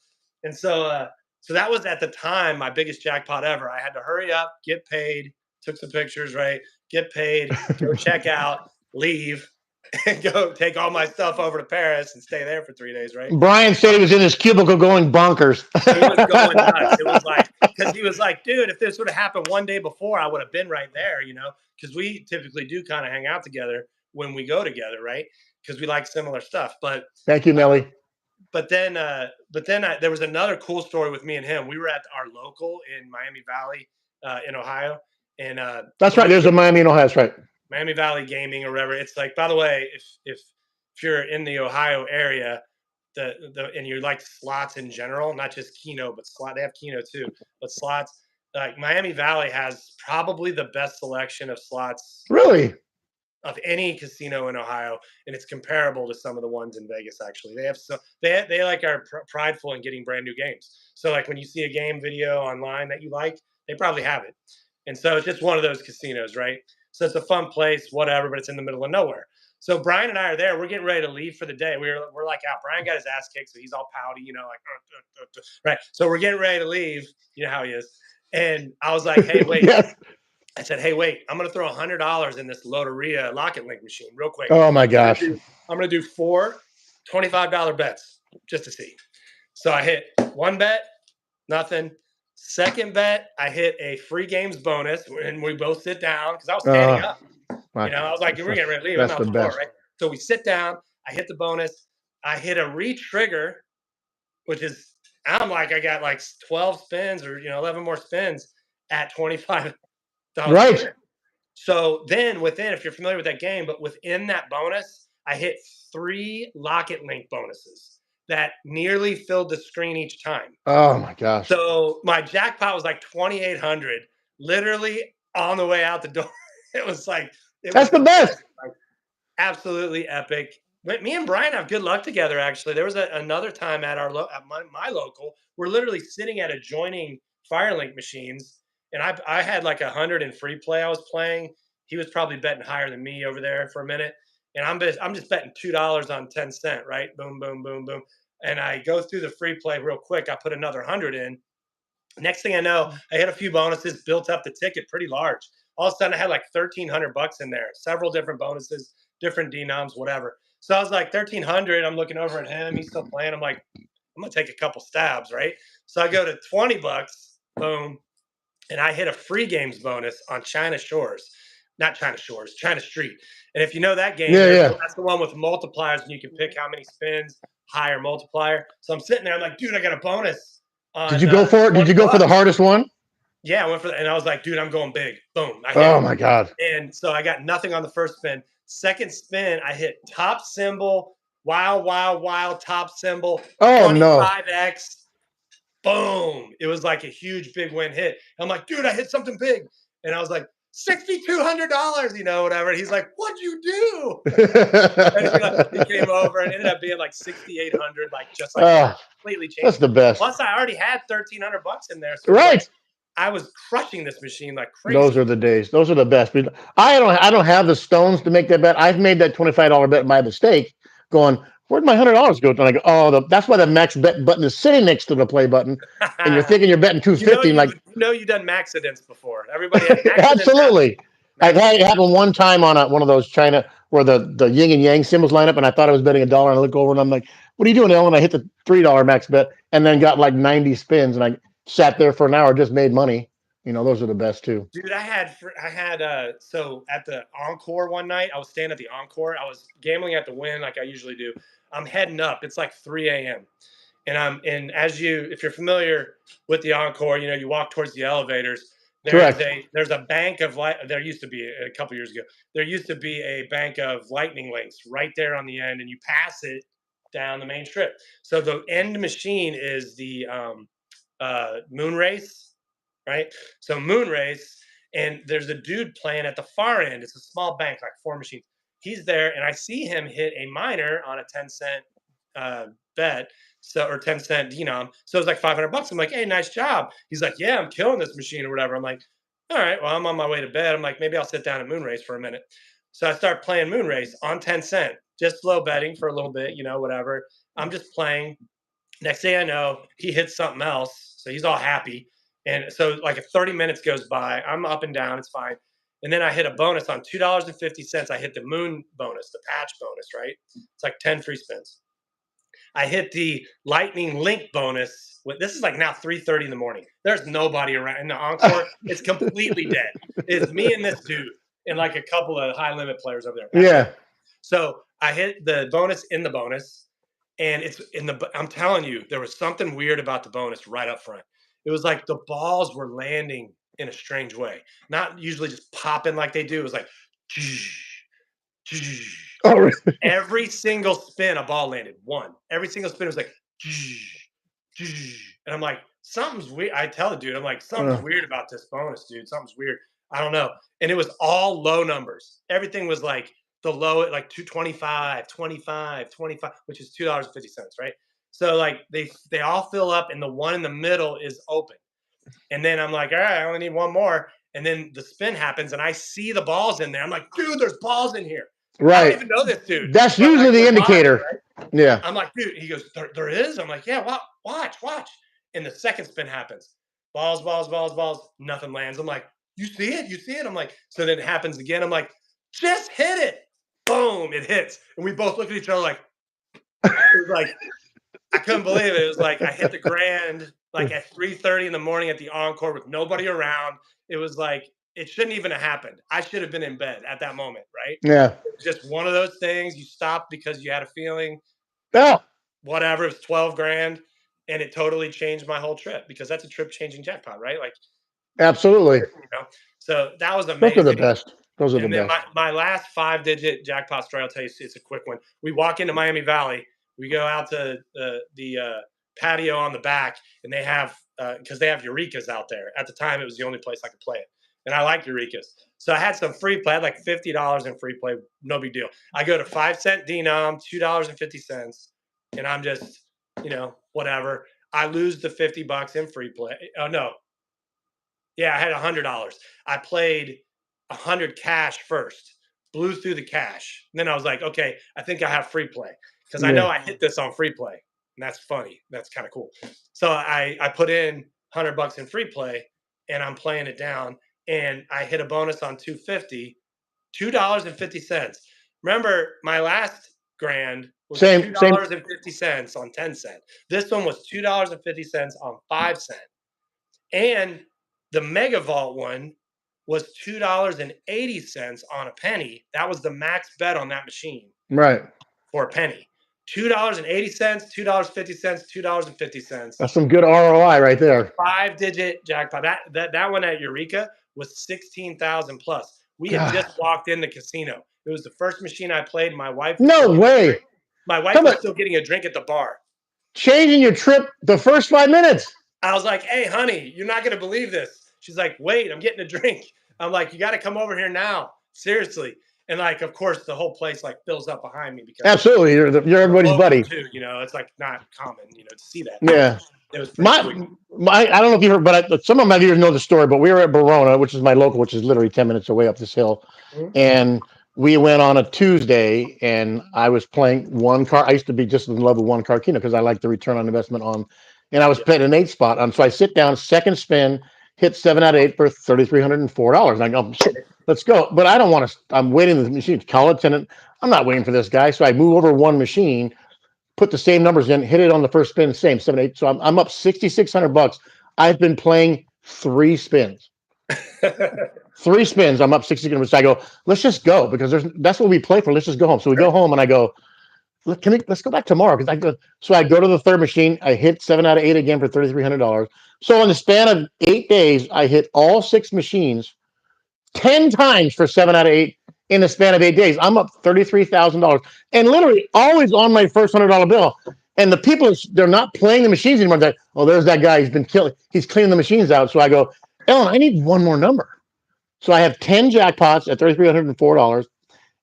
And so that was at the time my biggest jackpot ever. I had to hurry up, get paid, took some pictures, right? Get paid, go check out, leave, and go take all my stuff over to Paris and stay there for 3 days, right? Brian said he was in his cubicle going bonkers. He was going nuts. It was like, because he was like, dude, if this would have happened one day before, I would have been right there, you know? Because we typically do kind of hang out together when we go together, right? Because we like similar stuff. Thank you, Nelly. But then there was another cool story with me and him. We were at our local in Miami Valley, in Ohio, and That's right. There's a Miami in Ohio. That's right. Miami Valley Gaming or whatever. It's like, by the way, if you're in the Ohio area, and you like slots in general, not just Keno, but slot. They have Keno too, but slots. Like Miami Valley has probably the best selection of slots Really? of any casino in Ohio, and it's comparable to some of the ones in Vegas. Actually, they have they like are prideful in getting brand new games. So like when you see a game video online that you like, they probably have it. And so it's just one of those casinos, right? So it's a fun place, whatever, but it's in the middle of nowhere. So Brian and I are there. We're getting ready to leave for the day. We're like out. Brian got his ass kicked, so he's all pouty, you know, like right. So we're getting ready to leave. You know how he is. And I was like, hey, wait. Yes. I said, hey, wait, I'm going to throw $100 in this Loteria Lock and Link machine real quick. Oh my gosh. I'm going to do 4 $25 bets just to see. So I hit one bet, nothing. Second bet, I hit a free games bonus, and we both sit down because I was standing up. You know, I was like, we're getting ready to leave. I'm That's out the the door, best. right? So we sit down. I hit the bonus. I hit a re-trigger which is, I'm like, I got like 12 spins or 11 more spins at $25 a Right. spin. So then if you're familiar with that game, but within that bonus, I hit 3 Locket Link bonuses that nearly filled the screen each time. Oh my gosh. So my jackpot was like 2,800, literally on the way out the door. It was like, it That's was the best. like, absolutely epic. Me and Brian have good luck together. Actually, there was another time at my local. We're literally sitting at adjoining Firelink machines, and I had like 100 in free play. I was playing. He was probably betting higher than me over there for a minute, and I'm just betting $2 on 10 cent. Right, boom, boom, boom, boom, and I go through the free play real quick. I put another 100 in. Next thing I know, I hit a few bonuses, built up the ticket pretty large. All of a sudden, I had like 1,300 bucks in there, several different bonuses, different denoms, whatever. So I was like 1,300. I'm looking over at him. He's still playing. I'm like, I'm gonna take a couple stabs, right? So I go to 20 bucks, boom, and I hit a free games bonus on China Shores, not China Shores, China Street. And if you know that game, Yeah. that's the one with multipliers, and you can pick how many spins, higher multiplier. So I'm sitting there, I'm like, dude, I got a bonus on. Did you go for it? Did you go for the hardest one? Yeah, I went for and I was like, dude, I'm going big. Boom. I hit Oh it. my God. And so I got nothing on the first spin. Second spin, I hit top symbol, wild, top symbol, Oh no. 25x. Boom. It was like a huge big win hit. I'm like, dude, I hit something big. And I was like, $6,200, whatever. And he's like, what'd you do? And he came over and ended up being like 6,800, like just like that. Completely changed. That's the best. Plus, I already had 1,300 bucks in there. So right. I was crushing this machine like crazy. Those are the days. Those are the best. I don't have the stones to make that bet. I've made that $25 bet by mistake, going, where'd my $100 go? And I go, oh, that's why the max bet button is sitting next to the play button, and you're thinking you're betting 250. You've done maxidents before. Everybody has absolutely. I've had it happen one time on one of those China where the yin and yang symbols line up, and I thought I was betting $1, and I look over and I'm like, what are you doing, Ellen? I hit the $3 max bet and then got like 90 spins, and I sat there for an hour, just made money. Those are the best too. Dude, I had so at the Encore one night, I was staying at the Encore. I was gambling at the Win like I usually do. I'm heading up. It's like 3 a.m. And if you're familiar with the Encore, you walk towards the elevators. There's a bank of light. There used to be a couple years ago. There used to be a bank of lightning links right there on the end, and you pass it down the main strip. So the end machine is the moon race, right? So moon race, and there's a dude playing at the far end. It's a small bank, like 4 machines. He's there, and I see him hit a minor on a 10-cent bet. So, or 10-cent denom. So it's like 500 bucks. I'm like, hey, nice job. He's like, yeah, I'm killing this machine or whatever. I'm like, all right, well, I'm on my way to bed. I'm like, maybe I'll sit down at moon race for a minute. So I start playing moon race on 10-cent, just slow betting for a little bit, whatever. I'm just playing. Next thing I know, he hits something else. So he's all happy. And so like 30 minutes goes by. I'm up and down. It's fine. And then I hit a bonus on $2.50. I hit the moon bonus, the patch bonus, right? It's like 10 free spins. I hit the lightning link bonus. This is like now 3:30 in the morning. There's nobody around in the Encore. It's completely dead. It's me and this dude and like a couple of high limit players over there. Yeah. So I hit the bonus in the bonus, and it's in the. I'm telling you, there was something weird about the bonus right up front. It was like the balls were landing in a strange way, not usually just popping like they do. It was like, oh, really? Every single spin, a ball landed. One. Every single spin was like, and I'm like, something's weird. I tell the dude, I'm like, something's weird about this bonus, dude. Something's weird. I don't know. And it was all low numbers. Everything was like the low at like 225, 25, 25, which is $2.50, right? So like they all fill up, and the one in the middle is open. And then I'm like, all right, I only need one more. And then the spin happens, and I see the balls in there. I'm like, dude, there's balls in here. Right. I don't even know this dude. That's usually the indicator. Right? Yeah. I'm like, dude, he goes, there is? I'm like, yeah, watch. And the second spin happens. Balls. Nothing lands. I'm like, you see it? I'm like, so then it happens again. I'm like, just hit it. Boom, it hits. And we both look at each other like, it was like, I couldn't believe it. It was like I hit the grand like at 3:30 in the morning at the Encore with nobody around. It was like, it shouldn't even have happened. I should have been in bed at that moment, right? Yeah. It was just one of those things. You stopped because you had a feeling. Oh. Whatever. It was 12 grand. and it totally changed my whole trip because that's a trip changing jackpot, right? Like, Absolutely. so that was Those are the amazing. best. Those are the And then best. my last 5-digit jackpot story, I'll tell you, it's a quick one. We walk into Miami Valley. We go out to the patio on the back, and they have because they have Eurekas out there. At the time, it was the only place I could play it, and I like Eurekas. So I had some free play. I had like $50 in free play. No big deal. I go to 5-cent denom, $2.50, and I'm just whatever. I lose the $50 in free play. Oh no, yeah, I had $100. I played 100 cash first, blew through the cash. And then I was like, okay, I think I have free play because I know Yeah. I hit this on free play. And that's funny. That's kind of cool. So I put in $100 in free play and I'm playing it down. And I hit a bonus on 250, $2.50. Remember, my last grand was Same. $2.50 on 10 cent. This one was $2.50 on 5 cent. And the Mega Vault one was $2.80 on a penny. That was the max bet on that machine Right. for a penny. $2.80, $2.50, $2.50. That's some good ROI right there. 5-digit jackpot. That one at Eureka was 16,000 plus. We had just God. walked in the casino. It was the first machine I played. My wife was No still getting a way. drink. My wife Talk was about still getting a drink at the bar. changing your trip the first 5 minutes. I was like, hey, honey, you're not going to believe this. She's like, wait, I'm getting a drink. I'm like, you got to come over here now. Seriously. And like, of course, the whole place like fills up behind me because Absolutely. You're I'm a everybody's local buddy. too. It's like not common, to see that. Yeah. It was pretty My, sweet. I don't know if you heard, but some of my viewers know the story. But we were at Verona, which is my local, which is literally 10 minutes away up this hill, Mhm. and we went on a Tuesday, and I was playing one car. I used to be just in love with one car Keno because I like the return on investment on, and I was Yeah. playing an 8 spot. So I sit down, second spin, hit 7 out of 8 for $3,304. I go, let's go. But I don't want to. I'm waiting the machine. Call attendant. I'm not waiting for this guy. So I move over one machine, put the same numbers in, hit it on the first spin, same 7 8. So I'm up $6,600. I've been playing 3 spins. 3 spins. I'm up 6,600. So I go, let's just go because that's what we play for. Let's just go home. So we go home and I go, let's go back tomorrow because I go. So I go to the third machine. I hit 7 out of 8 again for $3,300. So in the span of 8 days, I hit all 6 machines 10 times for 7 out of 8 in the span of 8 days. I'm up $33,000 and literally always on my first $100 bill. And the people, they're not playing the machines anymore. They're, oh, there's that guy. He's cleaning the machines out. So I go, Ellen, I need one more number. So I have 10 jackpots at $3,304.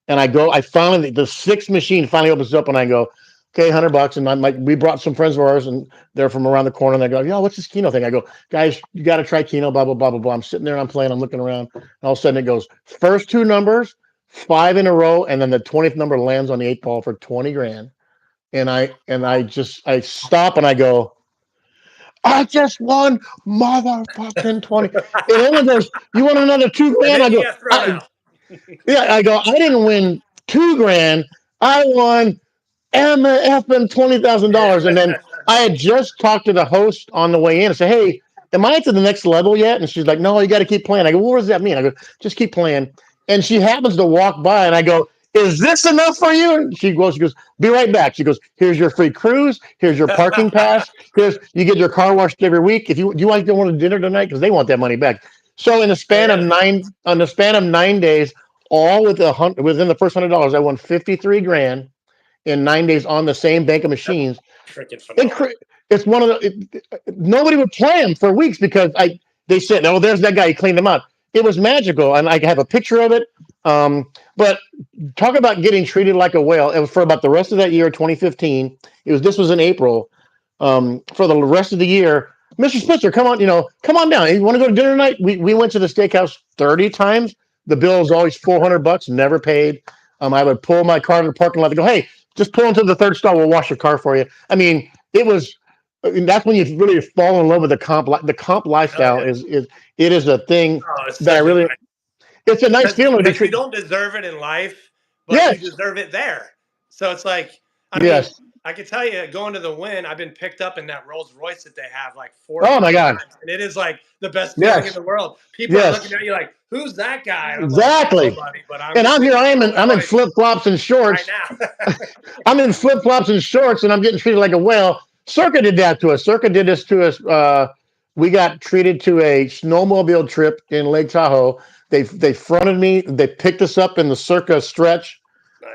And I finally, the sixth machine finally opens up and I go, okay, $100. And I'm like, we brought some friends of ours and they're from around the corner. And they go, yo, what's this Keno thing? I go, guys, you got to try Keno, blah, blah, blah, blah, blah. I'm sitting there and I'm playing, I'm looking around. And all of a sudden it goes, first 2 numbers, 5 in a row. And then the 20th number lands on the 8 ball for 20 grand. And I stop and I go, I just won motherfucking 20. And Ellen goes, you want another 2 grand? And I then you go, got thrown out. yeah, I go, I didn't win 2 grand. I won effing $20,000. And then I had just talked to the host on the way in and said, hey, am I to the next level yet? And she's like, no, you got to keep playing. I go, well, what does that mean? I go, just keep playing. And she happens to walk by and I go, is this enough for you? And she goes, be right back. She goes, here's your free cruise. Here's your parking pass. You get your car washed every week. Do you want to go to dinner tonight? Because they want that money back. So in the span of on the span of 9 days, all within the first $100, I won 53 grand in 9 days on the same bank of machines. Freaking phenomenal. It's one of nobody would play them for weeks because they said, oh, there's that guy, he cleaned them out. It was magical, and I have a picture of it. But talk about getting treated like a whale. It was for about the rest of that year, 2015. This was in April. For the rest of the year, Mr. Spitzer, come on down. You want to go to dinner tonight? We went to the steakhouse 30 times. The bill was always $400, never paid. I would pull my car to the parking lot and go, hey, just pull into the third stall. We'll wash your car for you. I mean, that's when you really fall in love with the comp. The comp lifestyle Yeah. is a thing It's that I such a really. It's a nice feeling to be because you treated. don't deserve it in life, but you Yes, deserve it there. So it's like, I mean, yes, I can tell you, going to the Win, I've been picked up in that Rolls Royce that they have like 4 or oh 5 my God, times, and it is like the best feeling in yes, the world. People are looking yes, at you like, "Who's that guy?" And I'm like, exactly. "Nobody," but I'm And just I'm here. sitting here with my I'm in wife flip flops and right shorts. now. I'm in flip flops and shorts, and I'm getting treated like a whale. Circa did that to us. Circa did this to us. We got treated to a snowmobile trip in Lake Tahoe. They fronted me. They picked us up in the Circa stretch.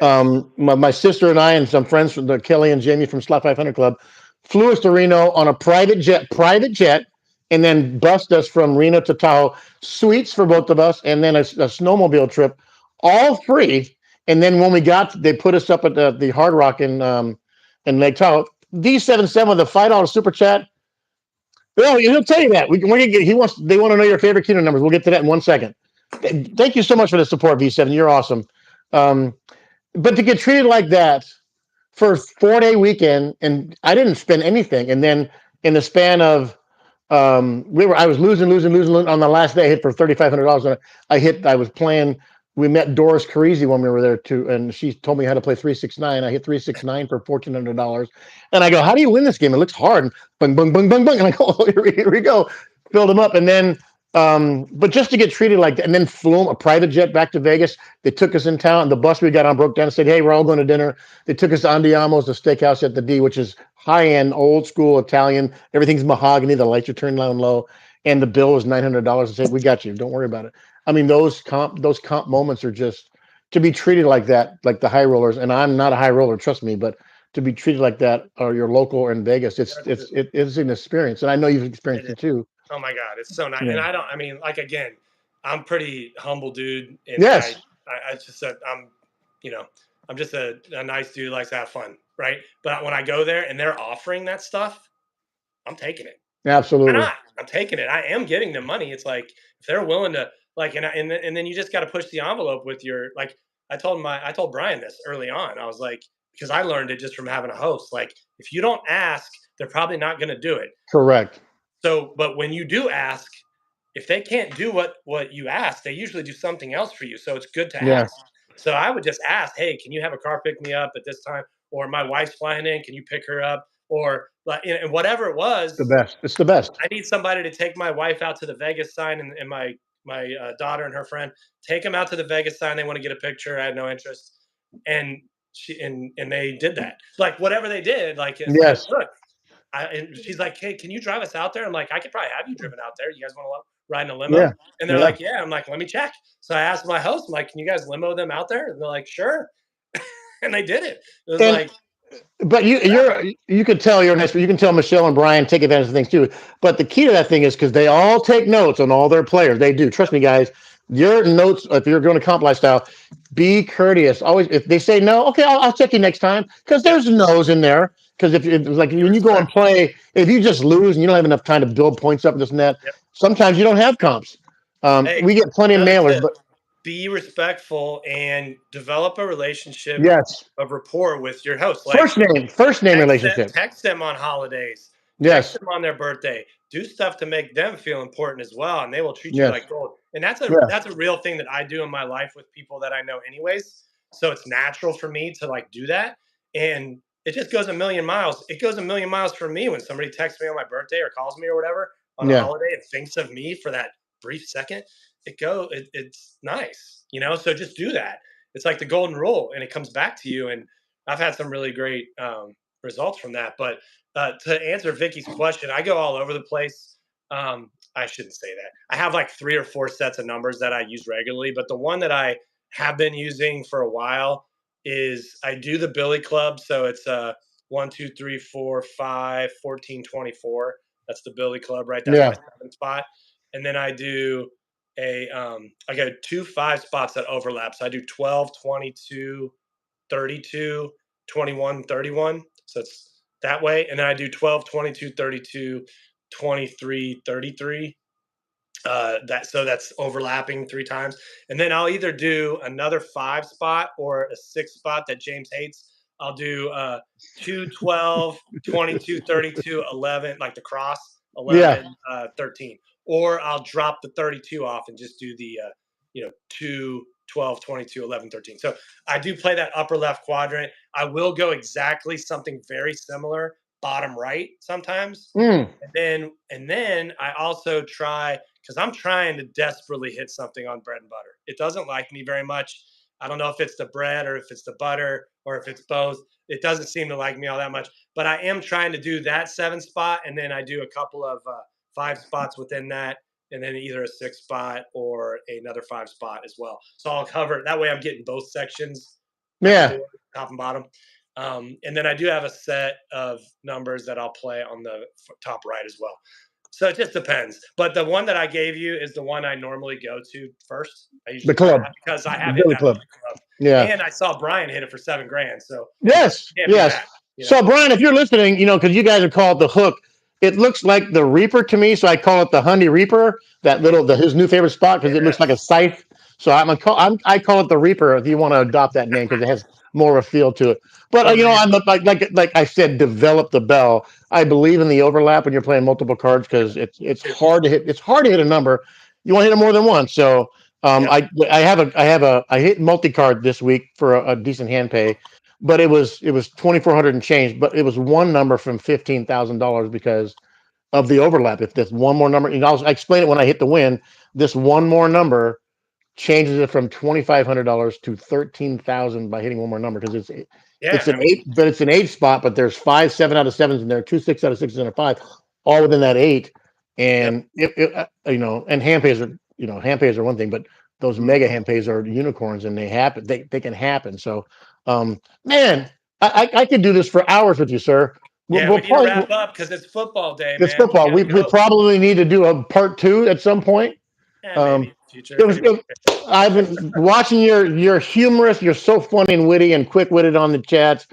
Nice. My sister and I and some friends from the Kelly and Jamie from Slot 500 Club flew us to Reno on a private jet, and then bussed us from Reno to Tahoe. Suites for both of us, and then a snowmobile trip, all free. And then when we got, they put us up at the Hard Rock in Lake Tahoe. D77 with the $5 super chat. Well, he'll tell you that. We're gonna get. He wants. They want to know your favorite Keno numbers. We'll get to that in 1 second. Thank you so much for the support, V7. You're awesome. Um, but to get treated like that for 4 day weekend, and I didn't spend anything, and then in the span of I was losing on the last day. I hit for $3,500, and I was playing. We met Doris Carisi when we were there too, and she told me how to play 369. I hit 369 for $1,400, and I go, "How do you win this game? It looks hard." And bung bung bung bung bung, and I go, oh, here we go. Filled them up, and then but just to get treated like that, and then flew a private jet back to Vegas. They took us in town. The bus we got on broke down and said, "Hey, we're all going to dinner." They took us to Andiamo's, the steakhouse at the D, which is high end, old school Italian. Everything's mahogany. The lights are turned down low, and the bill was $900. I said, "We got you. Don't worry about it." I mean, those comp moments are just to be treated like that, like the high rollers. And I'm not a high roller, trust me, but to be treated like that, or your local or in Vegas, it's an experience, and I know you've It experienced is. it too. Oh my God, it's so nice. Yeah. And I don't. I mean, like again, I'm pretty humble dude, and Yes. I just I'm, you know, I'm just a nice dude who likes to have fun, right? But when I go there and they're offering that stuff, I'm taking it. Why Absolutely. not? I'm taking it. I am getting them money. It's like if they're willing to like, and then you just got to push the envelope with your like. I told Brian this early on. I was like, because I learned it just from having a host. Like, if you don't ask, they're probably not going to do it. Correct. So, but when you do ask, if they can't do what you ask, they usually do something else for you. So it's good to Yeah. ask. So I would just ask, hey, can you have a car pick me up at this time? Or my wife's flying in, can you pick her up? Or like, and whatever it The was, best. It's the best. I need somebody to take my wife out to the Vegas sign, and my daughter and her friend take them out to the Vegas sign. They want to get a picture. I had no interest, and and they did that. Like whatever they did, like it's like Yes. look, and she's like, hey, can you drive us out there? I'm like, I could probably have you driven out there. You guys want to ride in a Yeah. limo? And they're Yeah. like, yeah. I'm like, let me check. So I asked my host, I'm like, can you guys limo them out there? And they're like, sure. And they did it. It was And like, but you could tell you're nice, but you can tell Michelle and Brian take advantage of things too. But the key to that thing is because they all take notes on all their players. They do. Trust yep, me, guys. Your notes, if you're going to comp lifestyle, be courteous. Always, if they say no, okay, I'll check you next time. Because yep, there's no's in there. Because if like be when you go and respectful. play, if you just lose and you don't have enough time to build points up in this net, Yep. sometimes you don't have comps. Hey, We get plenty of another mailers, tip: but be respectful and develop a relationship yes, of rapport with your host. Like first name relationship. text them on holidays, text Yes, them on their birthday, do stuff to make them feel important as well, and they will treat you yes, like gold. And yeah, that's a real thing that I do in my life with people that I know anyways. So it's natural for me to like do that. And it just goes a million miles. It goes a million miles for me when somebody texts me on my birthday or calls me or whatever on a yeah. holiday and thinks of me for that brief second. It's nice, you know. So just do that. It's like the golden rule, and it comes back to you. And I've had some really great results from that. But to answer Vicky's question, I go all over the place. I shouldn't say that. I have like 3 or 4 sets of numbers that I use regularly, but the one that I have been using for a while is I do the Billy Club. So it's 1, 2, 3, 4, 5, 14, 24. That's the Billy Club, right? That's my Yeah. 7th spot. And then I do I got 2 5 spots that overlap. So I do 12, 22, 32, 21, 31. So it's that way. And then I do 12, 22, 32, 23, 33. That's overlapping 3 times. And then I'll either do another 5 spot or a 6 spot that James hates. I'll do 2, 12, 22, 32, 11, like the cross, Yeah. 11, 13. Or I'll drop the 32 off and just do the 2, 12, 22, 11, 13. So I do play that upper left quadrant. I will go exactly something very similar bottom right sometimes. Mm. And then I also try because I'm trying to desperately hit something on bread and butter. It doesn't like me very much. I don't know if it's the bread or if it's the butter or if it's both. It doesn't seem to like me all that much. but I am trying to do that 7 spot, and then I do a couple of 5 spots within that, and then either a 6 spot or another 5 spot as well. So I'll cover that way. I'm getting both sections of the Yeah. board, top and bottom. And then I do have a set of numbers that I'll play on the top right as well. So it just depends. But the one that I gave you is the one I normally go to first. I The usually try club. that because I The have hit Billy that Club. club. Yeah. And I saw Brian hit it for $7,000. So Yes. can't be Yes. bad. So Brian, if you're listening, because you guys are called the hook, it looks like the Reaper to me, so I call it the Hundy Reaper. That little, his new favorite spot because it looks like a Yes. scythe. So I call it the Reaper if you want to adopt that name because it has more of a feel to it. But The I'm Reaper. like I said, develop the bell. I believe in the overlap when you're playing multiple cards because it's Yep. hard to hit. It's hard to hit a number. You want to hit it more than once. So Yep. I hit multi card this week for a decent hand pay, but it was 2,400 and change, but it was one number from $15,000 because of the overlap. If there's one more number, I explain it when I hit the win. This one more number changes it from $2,500 to 13,000 by hitting one more number because it's Yeah. an eight, but it's an eight spot. But there's 7 out of 7s in there, 2 6 out of 6s and a 5, all within that 8. Yep. And and hand pays are one thing, but those Mhm. mega hand pays are unicorns, and they happen. They can happen. So, man, I could do this for hours with you, sir. Yeah, We'll we need to probably wrap up because it's football day, it's man. We football. gotta We go. probably need to do a part 2 at some point. Yeah, maybe Um, in the future it if was, anybody. I've been watching your humorous. You're so funny and witty and quick witted on the chats,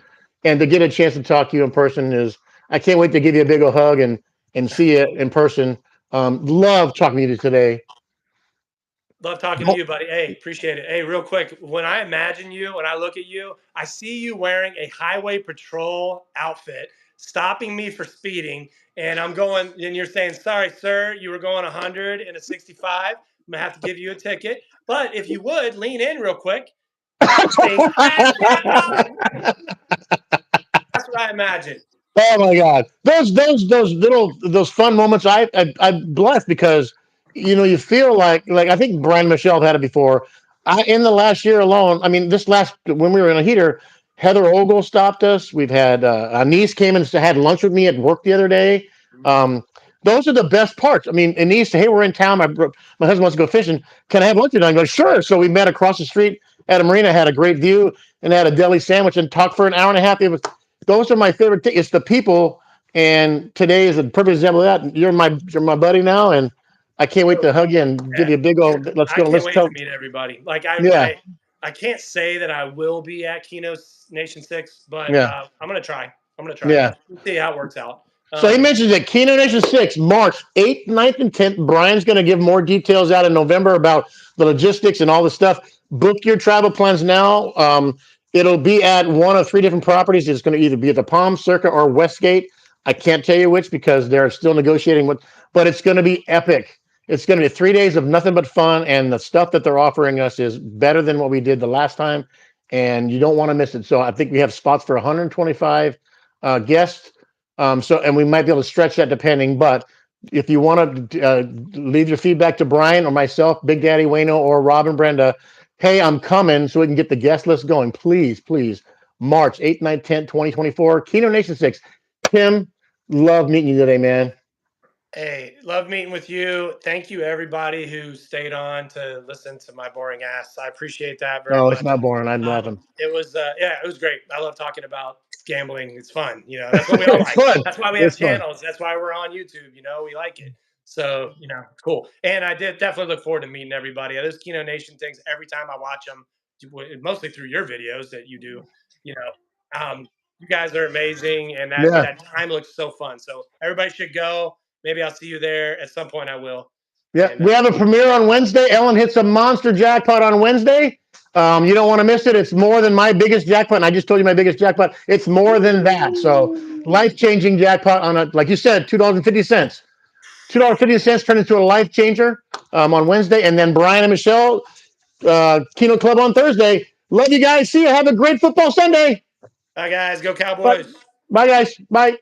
and to get a chance to talk to you in person is. I can't wait to give you a big old hug and see you in person. Love talking to you today. Love talking to you, buddy. Hey, appreciate it. Hey, real quick, when I imagine you, when I look at you, I see you wearing a highway patrol outfit, stopping me for speeding, and I'm going, and you're saying, "Sorry, sir, you were going 100 in a 65. I'm gonna have to give you a ticket." But if you would lean in real quick, say, "Crash jackpot." That's what I imagine. Oh my God, those fun moments. I'm blessed because you feel like I think Brian and Michelle have had it before. In the last year alone, I mean, this last when we were in a heater, Heather Ogle stopped us. We've had a niece came and had lunch with me at work the other day. Um, those are the best parts. I mean, Anise, hey, we're in town. My husband wants to go fishing. Can I have lunch with you? I go, sure. So we met across the street at a marina, had a great view, and had a deli sandwich and talked for an hour and a half. Those are my favorite things. It's the people, and today is a perfect example of that. You're my buddy now, and I can't wait to hug you and give Yeah. you a big old. Let's I go. can't Let's wait go. to meet everybody. Like Yeah, I can't say that I will be at Kenonation 6, but yeah, I'm gonna try. I'm gonna try. yeah. We'll see how it works out. So he mentions that Kenonation 6, March 8th, 9th, and 10th. Brian's going to give more details out in November about the logistics and all the stuff. Book your travel plans now. It'll be at one of 3 different properties. It's going to either be at the Palm Circuit or Westgate. I can't tell you which because they're still negotiating but it's going to be epic. It's going to be 3 days of nothing but fun, and the stuff that they're offering us is better than what we did the last time, and you don't want to miss it. So I think we have spots for 125 guests. And we might be able to stretch that depending, but if you want to leave your feedback to Brian or myself, Big Daddy Wayno, or Robin Brenda, hey, I'm coming so we can get the guest list going. Please, please. March 8th, 9th, 10th, 2024, Kenonation 6. Tim, love meeting you today, man. Hey, love meeting with you. Thank you, everybody who stayed on to listen to my boring ass. I appreciate that very No, it's much. not boring. I'm laughing. It was, yeah, it was great. I love talking about gambling. It's fun. That's what we all It's like. fun. That's why we have It's fun. channels. That's why we're on YouTube. We like it. So, it's cool. And I did definitely look forward to meeting everybody. Those Keno Nation things, every time I watch them, mostly through your videos that you do, you know, you guys are amazing. And that, Yeah. that time looks so fun. So everybody should go. Maybe I'll see you there at some point. I will. Yeah, And we have a premiere on Wednesday. Ellen hits a monster jackpot on Wednesday. You don't want to miss it. It's more than my biggest jackpot. And I just told you my biggest jackpot. It's more than that. So life-changing jackpot on like you said, $2.50. $2.50 turned into a life changer on Wednesday. And then Brian and Michelle, Keno Club on Thursday. Love you guys. See you. Have a great football Sunday. bye, guys. Go Bye. Cowboys. Bye, guys. Bye.